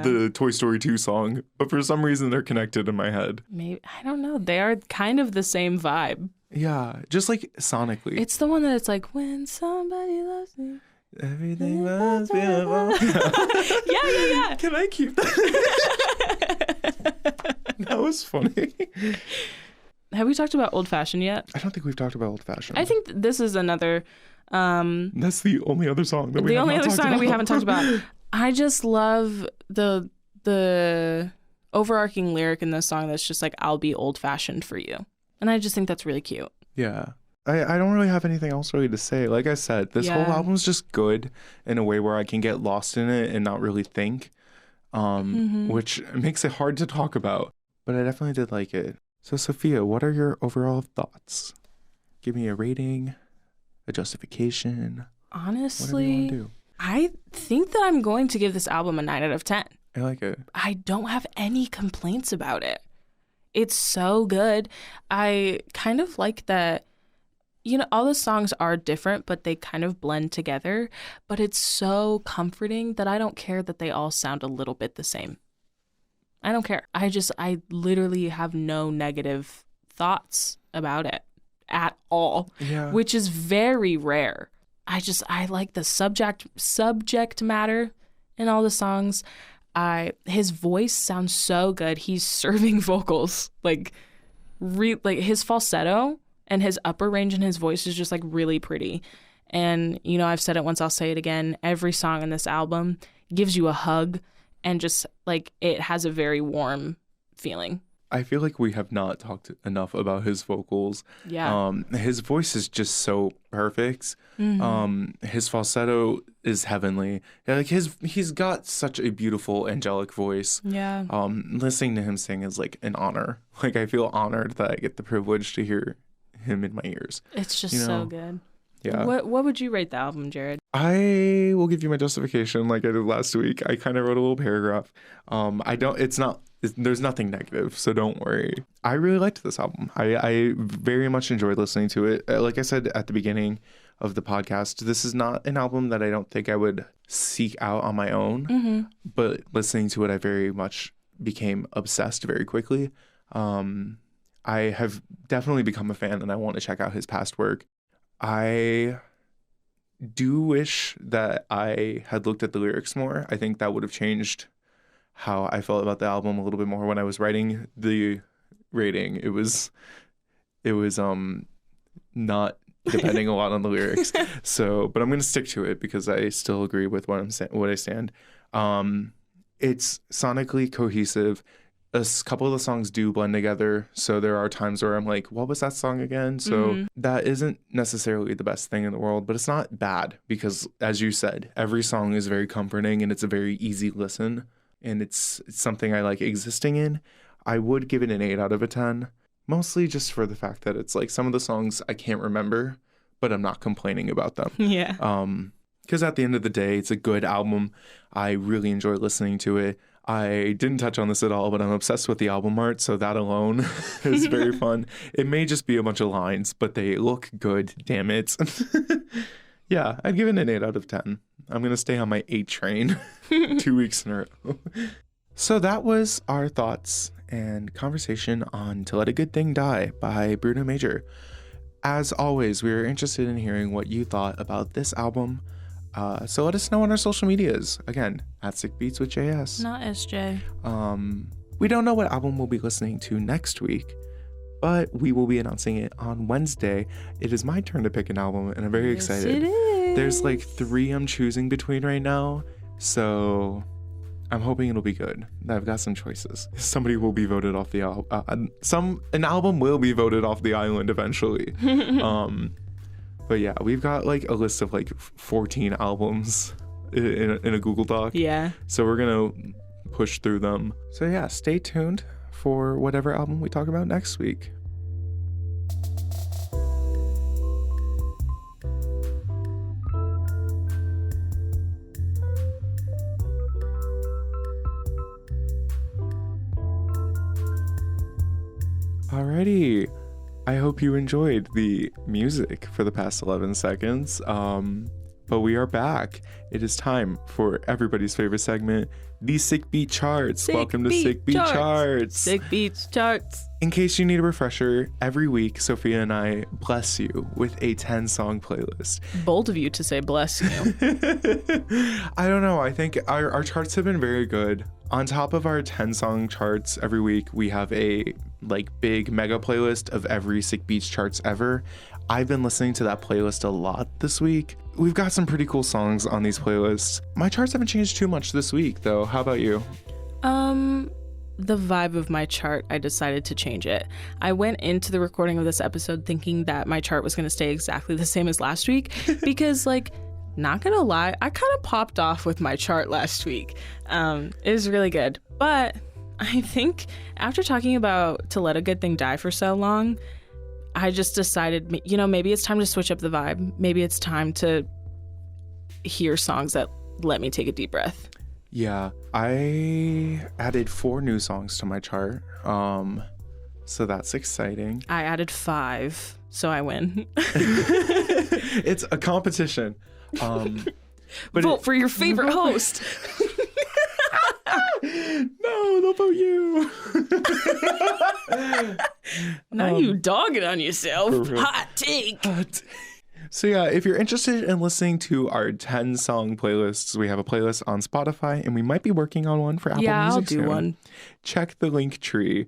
B: the Toy Story 2 song, but for some reason they're connected in my head.
A: Maybe, I don't know. They are kind of the same vibe.
B: Yeah, just like sonically.
A: It's the one that it's like, when somebody loves me,
B: everything must be beautiful.
A: Yeah.
B: Can I keep that? That was funny.
A: Have we talked about Old Fashioned yet?
B: I don't think we've talked about Old Fashioned.
A: I think this is another...
B: that's the only other song that we haven't talked about.
A: that we haven't talked about. I just love the overarching lyric in this song that's just like, I'll be old fashioned for you. And I just think that's really cute.
B: Yeah. I don't really have anything else really to say. Like I said, this whole album's just good in a way where I can get lost in it and not really think, which makes it hard to talk about. But I definitely did like it. So, Sophia, what are your overall thoughts? Give me a rating, a justification.
A: Honestly,
B: whatever you want to do.
A: I think that I'm going to give this album a 9 out of 10.
B: I like it.
A: I don't have any complaints about it. It's so good. I kind of like that, you know, all the songs are different, but they kind of blend together. But it's so comforting that I don't care that they all sound a little bit the same. I don't care. I literally have no negative thoughts about it at all, which is very rare. I like the subject matter in all the songs. His voice sounds so good. He's serving vocals, like his falsetto and his upper range in his voice is just like really pretty. And you know, I've said it once, I'll say it again. Every song in this album gives you a hug, and just like it has a very warm feeling.
B: I feel like we have not talked enough about his vocals.
A: Yeah.
B: His voice is just so perfect. His falsetto is heavenly. Yeah, like he's got such a beautiful angelic voice.
A: Yeah.
B: Listening to him sing is like an honor. Like I feel honored that I get the privilege to hear him in my ears.
A: It's just so good.
B: Yeah.
A: What would you rate the album, Jared?
B: I will give you my justification like I did last week. I kind of wrote a little paragraph. There's nothing negative, so don't worry. I really liked this album. I very much enjoyed listening to it. Like I said at the beginning of the podcast, this is not an album that I don't think I would seek out on my own, but listening to it, I very much became obsessed very quickly. I have definitely become a fan, and I want to check out his past work. I do wish that I had looked at the lyrics more. I think that would have changed how I felt about the album a little bit more when I was writing the rating. It was not depending a lot on the lyrics. So, but I'm going to stick to it because I still agree with what I stand. It's sonically cohesive. A couple of the songs do blend together, so there are times where I'm like, what was that song again? So that isn't necessarily the best thing in the world, but it's not bad because, as you said, every song is very comforting and it's a very easy listen. And it's something I like existing in. I would give it an 8 out of 10, mostly just for the fact that it's like some of the songs I can't remember, but I'm not complaining about them.
A: Yeah.
B: Because at the end of the day, it's a good album. I really enjoy listening to it. I didn't touch on this at all, but I'm obsessed with the album art, so that alone is very fun. It may just be a bunch of lines, but they look good, damn it. Yeah, I'd give it an 8 out of 10. I'm going to stay on my 8 train 2 weeks in a row. So that was our thoughts and conversation on To Let a Good Thing Die by Bruno Major. As always, we are interested in hearing what you thought about this album. So let us know on our social medias. Again, at SickBeats with JS.
A: Not SJ.
B: We don't know what album we'll be listening to next week, but we will be announcing it on Wednesday. It is my turn to pick an album, and I'm very excited.
A: It is.
B: There's like 3 I'm choosing between right now, So I'm hoping it'll be good. I've got some choices. Somebody will be voted off the album. An album will be voted off the island eventually. But yeah, we've got like a list of like 14 albums in a Google Doc.
A: Yeah.
B: So we're gonna push through them. So yeah, stay tuned for whatever album we talk about next week. Alrighty, I hope you enjoyed the music for the past 11 seconds, but we are back. It is time for everybody's favorite segment, the Sick Beat Charts. Welcome to Sick Beat Charts.
A: Sick Beats Charts.
B: In case you need a refresher, every week Sophia and I bless you with a 10-song playlist.
A: Bold of you to say bless you.
B: I don't know. I think our charts have been very good. On top of our 10-song charts every week, we have a like big mega playlist of every Sick Beats charts ever. I've been listening to that playlist a lot this week. We've got some pretty cool songs on these playlists. My charts haven't changed too much this week, though. How about you?
A: The vibe of my chart, I decided to change it. I went into the recording of this episode thinking that my chart was going to stay exactly the same as last week because, like, not gonna lie, I kind of popped off with my chart last week. It was really good. But I think after talking about To Let a Good Thing Die for so long, I just decided, you know, maybe it's time to switch up the vibe. Maybe it's time to hear songs that let me take a deep breath.
B: Yeah, I added 4 new songs to my chart. So that's exciting.
A: I added 5, so I win.
B: It's a competition. But
A: vote for your favorite host.
B: No, they'll vote you.
A: Now you dogging on yourself. Hot take.
B: So yeah, if you're interested in listening to our 10-song playlists, we have a playlist on Spotify, and we might be working on one for Apple Music
A: I'll do
B: soon.
A: one.
B: Check the link tree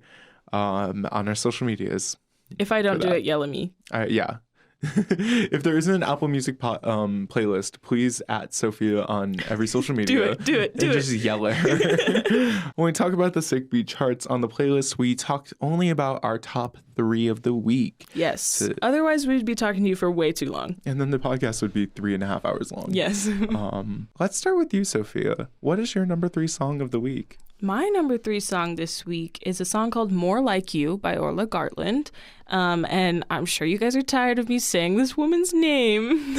B: on our social medias.
A: If I don't do it, yell at me.
B: Yeah. If there isn't an Apple Music playlist, please at Sofia on every social media.
A: Do it.
B: Just yell at her. When we talk about the Sick Beat Charts on the playlist, we talked only about our top 3 of the week.
A: Yes. Otherwise, we'd be talking to you for way too long.
B: And then the podcast would be 3.5 hours long.
A: Yes.
B: Let's start with you, Sophia. What is your number 3 song of the week?
A: My number 3 song this week is a song called More Like You by Orla Gartland. And I'm sure you guys are tired of me saying this woman's name.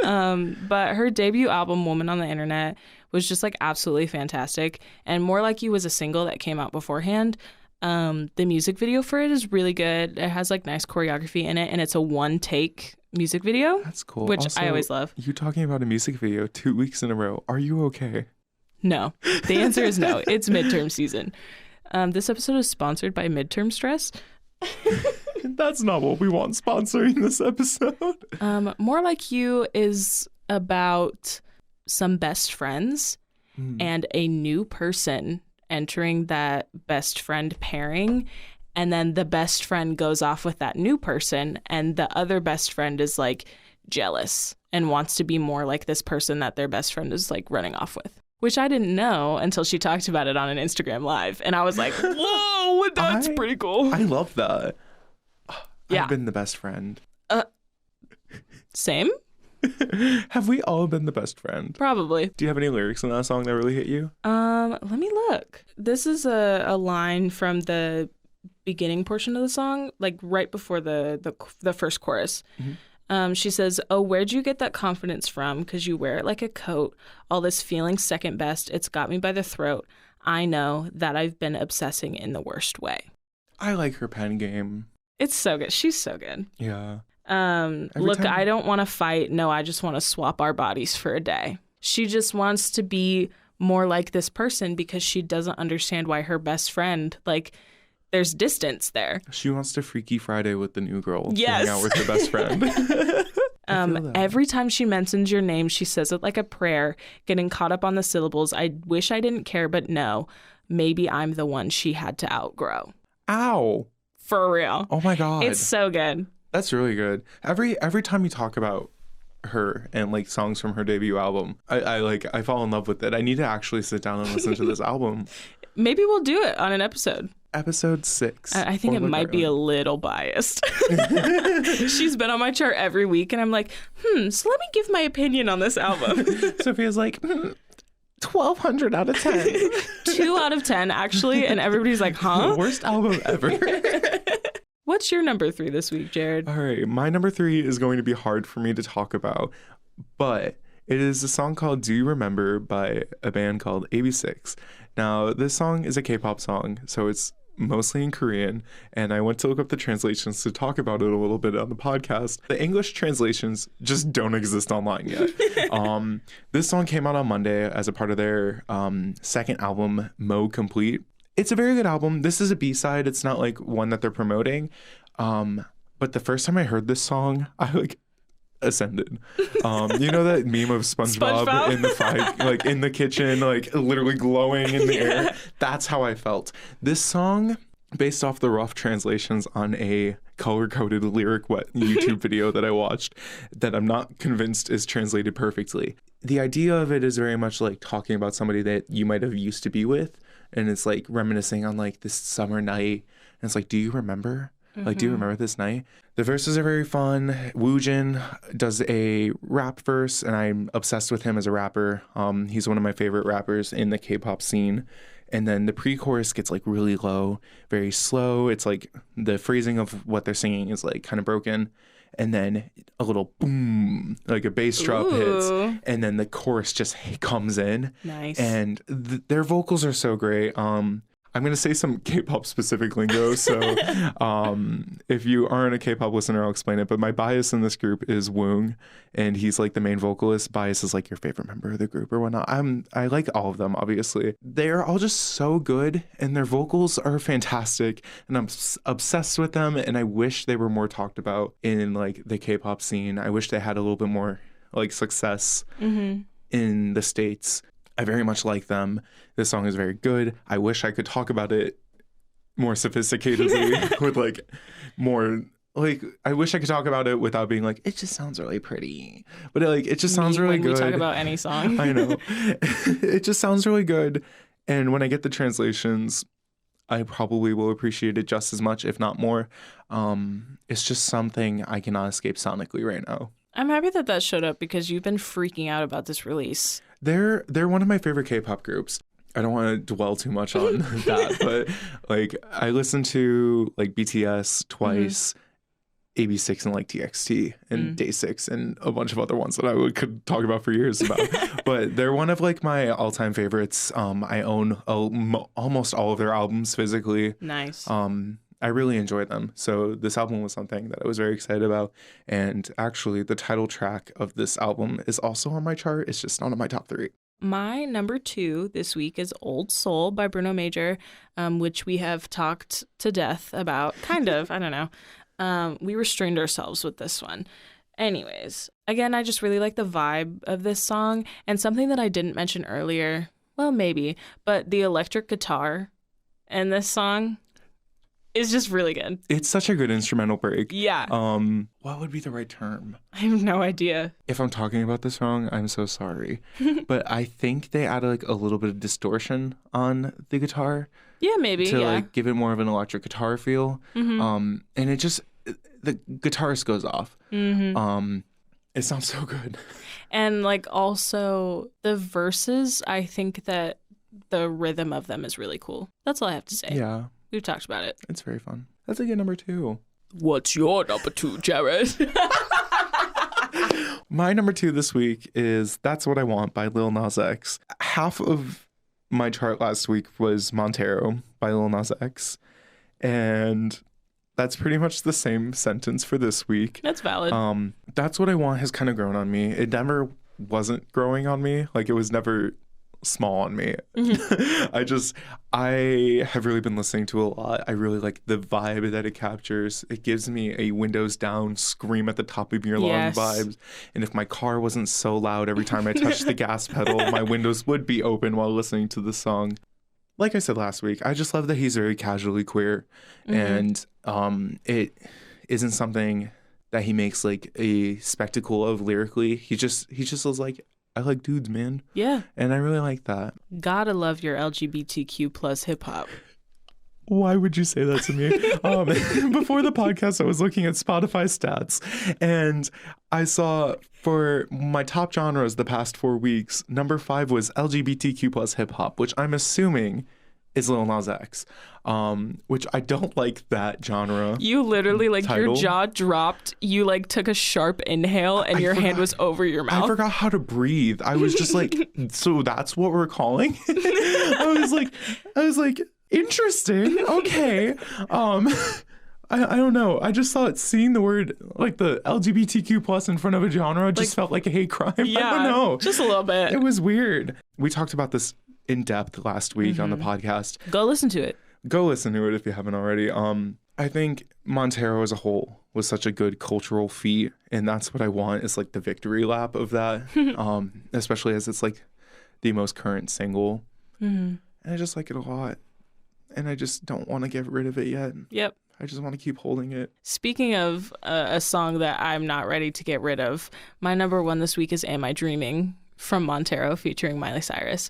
A: But her debut album, Woman on the Internet, was just like absolutely fantastic. And More Like You was a single that came out beforehand. The music video for it is really good. It has like nice choreography in it, and it's a one-take music video.
B: That's cool.
A: Which
B: also,
A: I always love.
B: You talking about a music video 2 weeks in a row. Are you okay?
A: No. The answer is no. It's midterm season. This episode is sponsored by Midterm Stress.
B: That's not what we want sponsoring this episode.
A: More Like You is about some best friends and a new person entering that best friend pairing. And then the best friend goes off with that new person. And the other best friend is like jealous and wants to be more like this person that their best friend is like running off with. Which I didn't know until she talked about it on an Instagram Live. And I was like, whoa, that's pretty cool.
B: I love that.
A: Yeah.
B: I've been the best friend.
A: Same?
B: Have we all been the best friend?
A: Probably.
B: Do you have any lyrics in that song that really hit you?
A: Let me look. This is a line from the beginning portion of the song, like right before the first chorus. Mm-hmm. She says, "Oh, where'd you get that confidence from? 'Cause you wear it like a coat. All this feeling second best. It's got me by the throat. I know that I've been obsessing in the worst way."
B: I like her pen game.
A: It's so good. She's so good.
B: Yeah.
A: Look, I don't want to fight. No, I just want to swap our bodies for a day. She just wants to be more like this person because she doesn't understand why her best friend, like, there's distance there.
B: She wants to Freaky Friday with the new girl.
A: Yes.
B: Hang out with her best friend.
A: Every time she mentions your name, she says it like a prayer, getting caught up on the syllables. I wish I didn't care, but no. Maybe I'm the one she had to outgrow.
B: Ow.
A: For real.
B: Oh my God.
A: It's so good.
B: That's really good. Every time you talk about her and like songs from her debut album. I fall in love with it. I need to actually sit down and listen to this album.
A: Maybe we'll do it on an episode.
B: Episode 6.
A: I think it might be a little biased. She's been on my chart every week, and I'm like, so let me give my opinion on this album.
B: Sophia's like, 1,200 out of 10.
A: 2 out of 10, actually, and everybody's like, huh?
B: The worst album ever.
A: What's your number 3 this week, Jared?
B: All right, my number 3 is going to be hard for me to talk about, but it is a song called Do You Remember by a band called AB6. Now, this song is a K-pop song, so it's mostly in Korean, and I went to look up the translations to talk about it a little bit on the podcast. The English translations just don't exist online yet. This song came out on Monday as a part of their second album, Mo Complete. It's a very good album. This is a B-side. It's not like one that they're promoting. But the first time I heard this song, I like ascended. You know that meme of SpongeBob in the fight, like in the kitchen, like literally glowing in the air? That's how I felt. This song, based off the rough translations on a color-coded lyric wet YouTube video that I watched, that I'm not convinced is translated perfectly. The idea of it is very much like talking about somebody that you might have used to be with, and it's like reminiscing on like this summer night, and it's like, do you remember? Like, do you remember this night? The verses are very fun. Woojin does a rap verse, and I'm obsessed with him as a rapper. He's one of my favorite rappers in the K-pop scene. And then the pre-chorus gets like really low, very slow. It's like the phrasing of what they're singing is like kind of broken. And then a little boom, like a bass drop hits. And then the chorus just comes in.
A: Nice.
B: And their vocals are so great. I'm going to say some K-pop specific lingo, so if you aren't a K-pop listener, I'll explain it. But my bias in this group is Woong, and he's like the main vocalist. Bias is like your favorite member of the group or whatnot. I like all of them, obviously. They're all just so good, and their vocals are fantastic, and I'm obsessed with them, and I wish they were more talked about in like the K-pop scene. I wish they had a little bit more like success in the States. I very much like them. This song is very good. I wish I could talk about it more sophisticatedly with like more like I wish I could talk about it without being like it just sounds really pretty. But it just sounds really good.
A: We talk about any song.
B: I know. It just sounds really good. And when I get the translations, I probably will appreciate it just as much, if not more. It's just something I cannot escape sonically right now.
A: I'm happy that showed up because you've been freaking out about this release.
B: They're one of my favorite K-pop groups. I don't want to dwell too much on that, but like I listened to like BTS, Twice, AB6, and like TXT and Day6 and a bunch of other ones that I could talk about for years about. But they're one of like my all-time favorites. I own almost all of their albums physically.
A: Nice.
B: I really enjoy them. So this album was something that I was very excited about. And actually, the title track of this album is also on my chart. It's just not on my top 3.
A: My number 2 this week is Old Soul by Bruno Major, which we have talked to death about. Kind of. I don't know. We restrained ourselves with this one. Anyways, again, I just really like the vibe of this song. And something that I didn't mention earlier, well, maybe, but the electric guitar in this song is just really good.
B: It's such a good instrumental break.
A: Yeah.
B: What would be the right term?
A: I have no idea.
B: If I'm talking about this wrong, I'm so sorry. But I think they added like a little bit of distortion on the guitar.
A: Yeah, maybe.
B: To like give it more of an electric guitar feel. And it just the guitarist goes off. It sounds so good.
A: And like also the verses, I think that the rhythm of them is really cool. That's all I have to say.
B: Yeah.
A: We've talked about it.
B: It's very fun. That's a good number 2.
A: What's your number 2, Jared?
B: My number 2 this week is That's What I Want by Lil Nas X. Half of my chart last week was Montero by Lil Nas X. And that's pretty much the same sentence for this week.
A: That's valid.
B: That's What I Want has kind of grown on me. It never wasn't growing on me. Like it was never small on me. I have really been listening to a lot. I really like the vibe that it captures. It gives me a windows down, scream at the top of your lungs vibes. And if my car wasn't so loud every time I touched the gas pedal, my windows would be open while listening to the song. Like I said last week, I just love that he's very casually queer. And it isn't something that he makes like a spectacle of lyrically. He just was like, I like dudes, man.
A: Yeah.
B: And I really like that.
A: Gotta love your LGBTQ plus hip hop.
B: Why would you say that to me? Before the podcast, I was looking at Spotify stats, and I saw for my top genres the past 4 weeks, number 5 was LGBTQ plus hip hop, which I'm assuming is Lil Nas X, which I don't like that genre.
A: You literally, like,
B: title.
A: your jaw dropped. You, like, took a sharp inhale and your hand was over your mouth.
B: I forgot how to breathe. I was just like, so that's what we're calling? I was like, interesting. Okay. I don't know. I just thought seeing the word, like, the LGBTQ plus in front of a genre just felt like a hate crime.
A: Yeah,
B: I don't know.
A: just a little bit.
B: It was weird. We talked about this in depth last week on the podcast.
A: Go listen to it.
B: Go listen to it if you haven't already. I think Montero as a whole was such a good cultural feat, and that's what I want is like the victory lap of that. Especially as it's like the most current single. And I just like it a lot. And I just don't want to get rid of it yet.
A: Yep.
B: I just want to keep holding it.
A: Speaking of a song that I'm not ready to get rid of, my number 1 this week is Am I Dreaming from Montero featuring Miley Cyrus.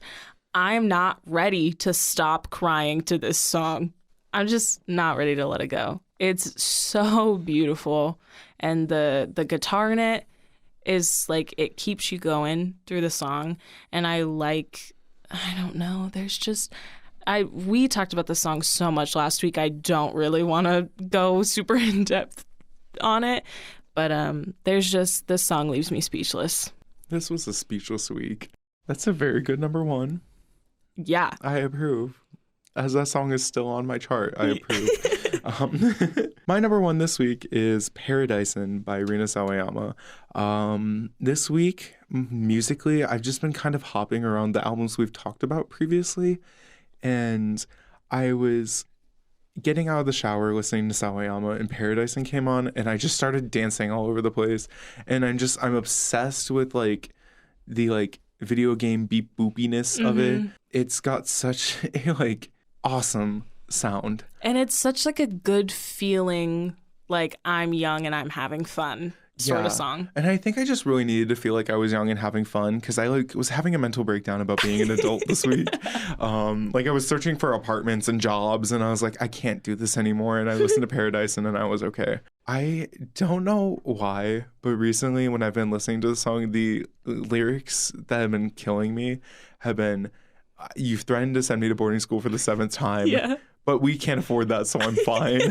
A: I'm not ready to stop crying to this song. I'm just not ready to let it go. It's so beautiful. And the guitar in it is like, it keeps you going through the song. And I don't know, there's just... we talked about this song so much last week. I don't really want to go super in depth on it, but there's just, this song leaves me speechless.
B: This was a speechless week. That's a very good number 1.
A: Yeah.
B: I approve. As that song is still on my chart, I approve. My number 1 this week is Paradisin by Rina Sawayama. This week, musically, I've just been kind of hopping around the albums we've talked about previously. And I was getting out of the shower listening to Sawayama, and Paradisin came on, and I just started dancing all over the place. And I'm obsessed with like the like video game beep boopiness of it. It's got such a like awesome sound. And
A: it's such like a good feeling, like I'm young and I'm having fun sort of song.
B: And I think I just really needed to feel like I was young and having fun, because I like was having a mental breakdown about being an adult this week. Like I was searching for apartments and jobs, and I was like, I can't do this anymore. And I listened to Paradisin, and I was okay. I don't know why, but recently when I've been listening to the song, the lyrics that have been killing me have been, you've threatened to send me to boarding school for the 7th time, but we can't afford that, so I'm fine.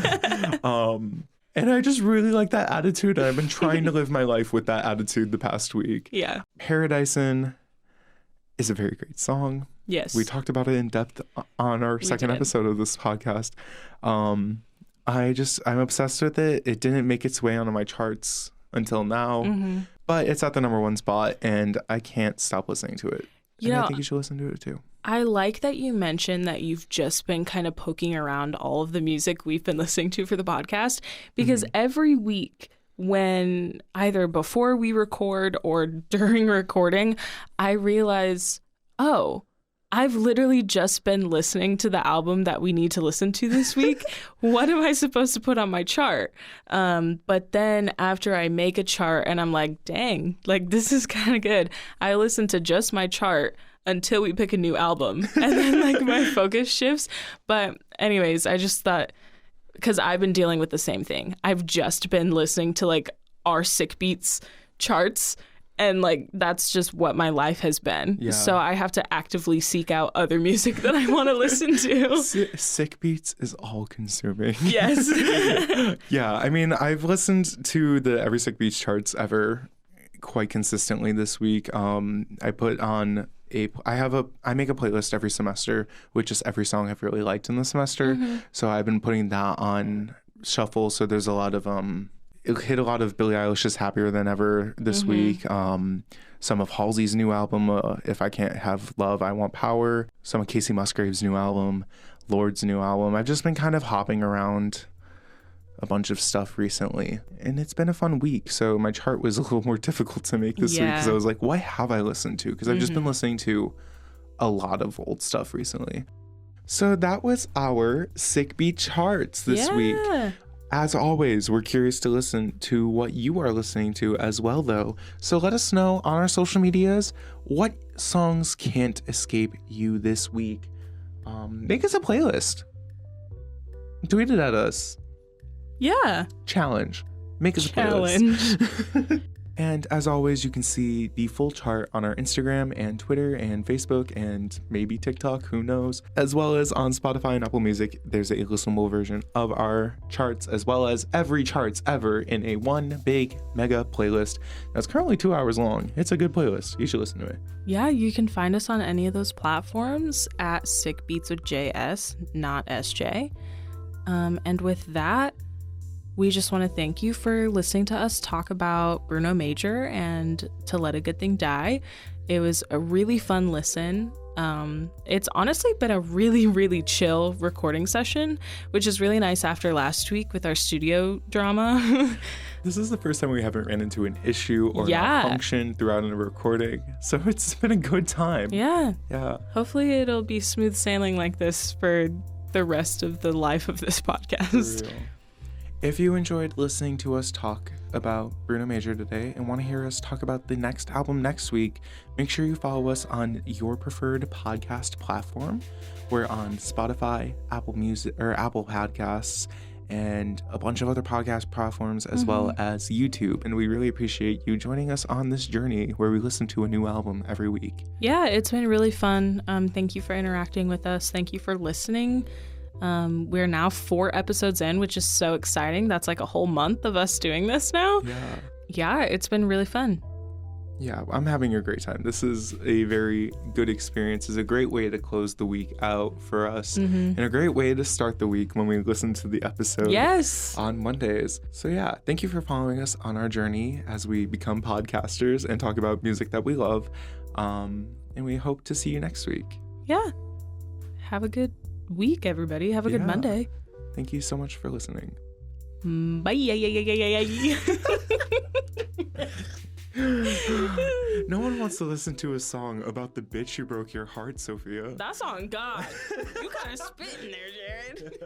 B: And I just really like that attitude, and I've been trying to live my life with that attitude the past week.
A: Yeah.
B: Paradisin is a very great song.
A: Yes.
B: We talked about it in depth on our second episode of this podcast. I'm obsessed with it. It didn't make its way onto my charts until now, but it's at the number 1 spot, and I can't stop listening to it. I think you should listen to it too.
A: I like that you mentioned that you've just been kind of poking around all of the music we've been listening to for the podcast, because every week, when either before we record or during recording, I realize, oh, I've literally just been listening to the album that we need to listen to this week. What am I supposed to put on my chart? But then after I make a chart and I'm like, dang, like this is kind of good, I listen to just my chart until we pick a new album. And then like my focus shifts. But anyways, I just thought, because I've been dealing with the same thing. I've just been listening to like our Sick Beats charts. And, like, that's just what my life has been. Yeah. So I have to actively seek out other music that I want to listen to.
B: Sick Beats is all-consuming.
A: Yes.
B: Yeah, I mean, I've listened to the Every Sick Beats charts ever quite consistently this week. I put on I make a playlist every semester with just every song I've really liked in the semester. So I've been putting that on shuffle. So there's a lot of... It hit a lot of Billie Eilish's Happier Than Ever this week. Some of Halsey's new album, If I Can't Have Love, I Want Power. Some of Casey Musgrave's new album, Lord's new album. I've just been kind of hopping around a bunch of stuff recently. And it's been a fun week. So my chart was a little more difficult to make this week, because I was like, what have I listened to? Because I've just been listening to a lot of old stuff recently. So that was our Sick Beat charts this week. As always, we're curious to listen to what you are listening to as well, though. So let us know on our social medias what songs can't escape you this week. Make us a playlist. Tweet it at us.
A: Yeah.
B: Challenge. Make us a playlist. And as always, you can see the full chart on our Instagram and Twitter and Facebook and maybe TikTok, who knows, as well as on Spotify and Apple Music. There's a listenable version of our charts, as well as every charts ever in a one big mega playlist that's currently 2 hours long. It's a good playlist. You should listen to it.
A: Yeah, you can find us on any of those platforms at Sick Beats with JS, not SJ. And with that, we just want to thank you for listening to us talk about Bruno Major and To Let a Good Thing Die. It was a really fun listen. It's honestly been a really, really chill recording session, which is really nice after last week with our studio drama.
B: This is the first time we haven't ran into an issue or malfunction throughout a recording. So it's been a good time.
A: Yeah.
B: Hopefully
A: it'll be smooth sailing like this for the rest of the life of this podcast.
B: For real. If you enjoyed listening to us talk about Bruno Major today and want to hear us talk about the next album next week, make sure you follow us on your preferred podcast platform. We're on Spotify, Apple Music or Apple Podcasts, and a bunch of other podcast platforms, as well as YouTube. And we really appreciate you joining us on this journey where we listen to a new album every week.
A: Yeah, it's been really fun. Thank you for interacting with us. Thank you for listening. We're now 4 episodes in, which is so exciting. That's like a whole month of us doing this now. Yeah, it's been really fun.
B: Yeah, I'm having a great time. This is a very good experience. It's a great way to close the week out for us, and a great way to start the week when we listen to the episode on Mondays. So yeah, thank you for following us on our journey as we become podcasters and talk about music that we love. And we hope to see you next week.
A: Yeah. Have a good week, everybody. Have a good Monday.
B: Thank you so much for listening.
A: Bye.
B: No one wants to listen to a song about the bitch who broke your heart, Sophia.
A: That's on God. You kind of spit in there, Jared.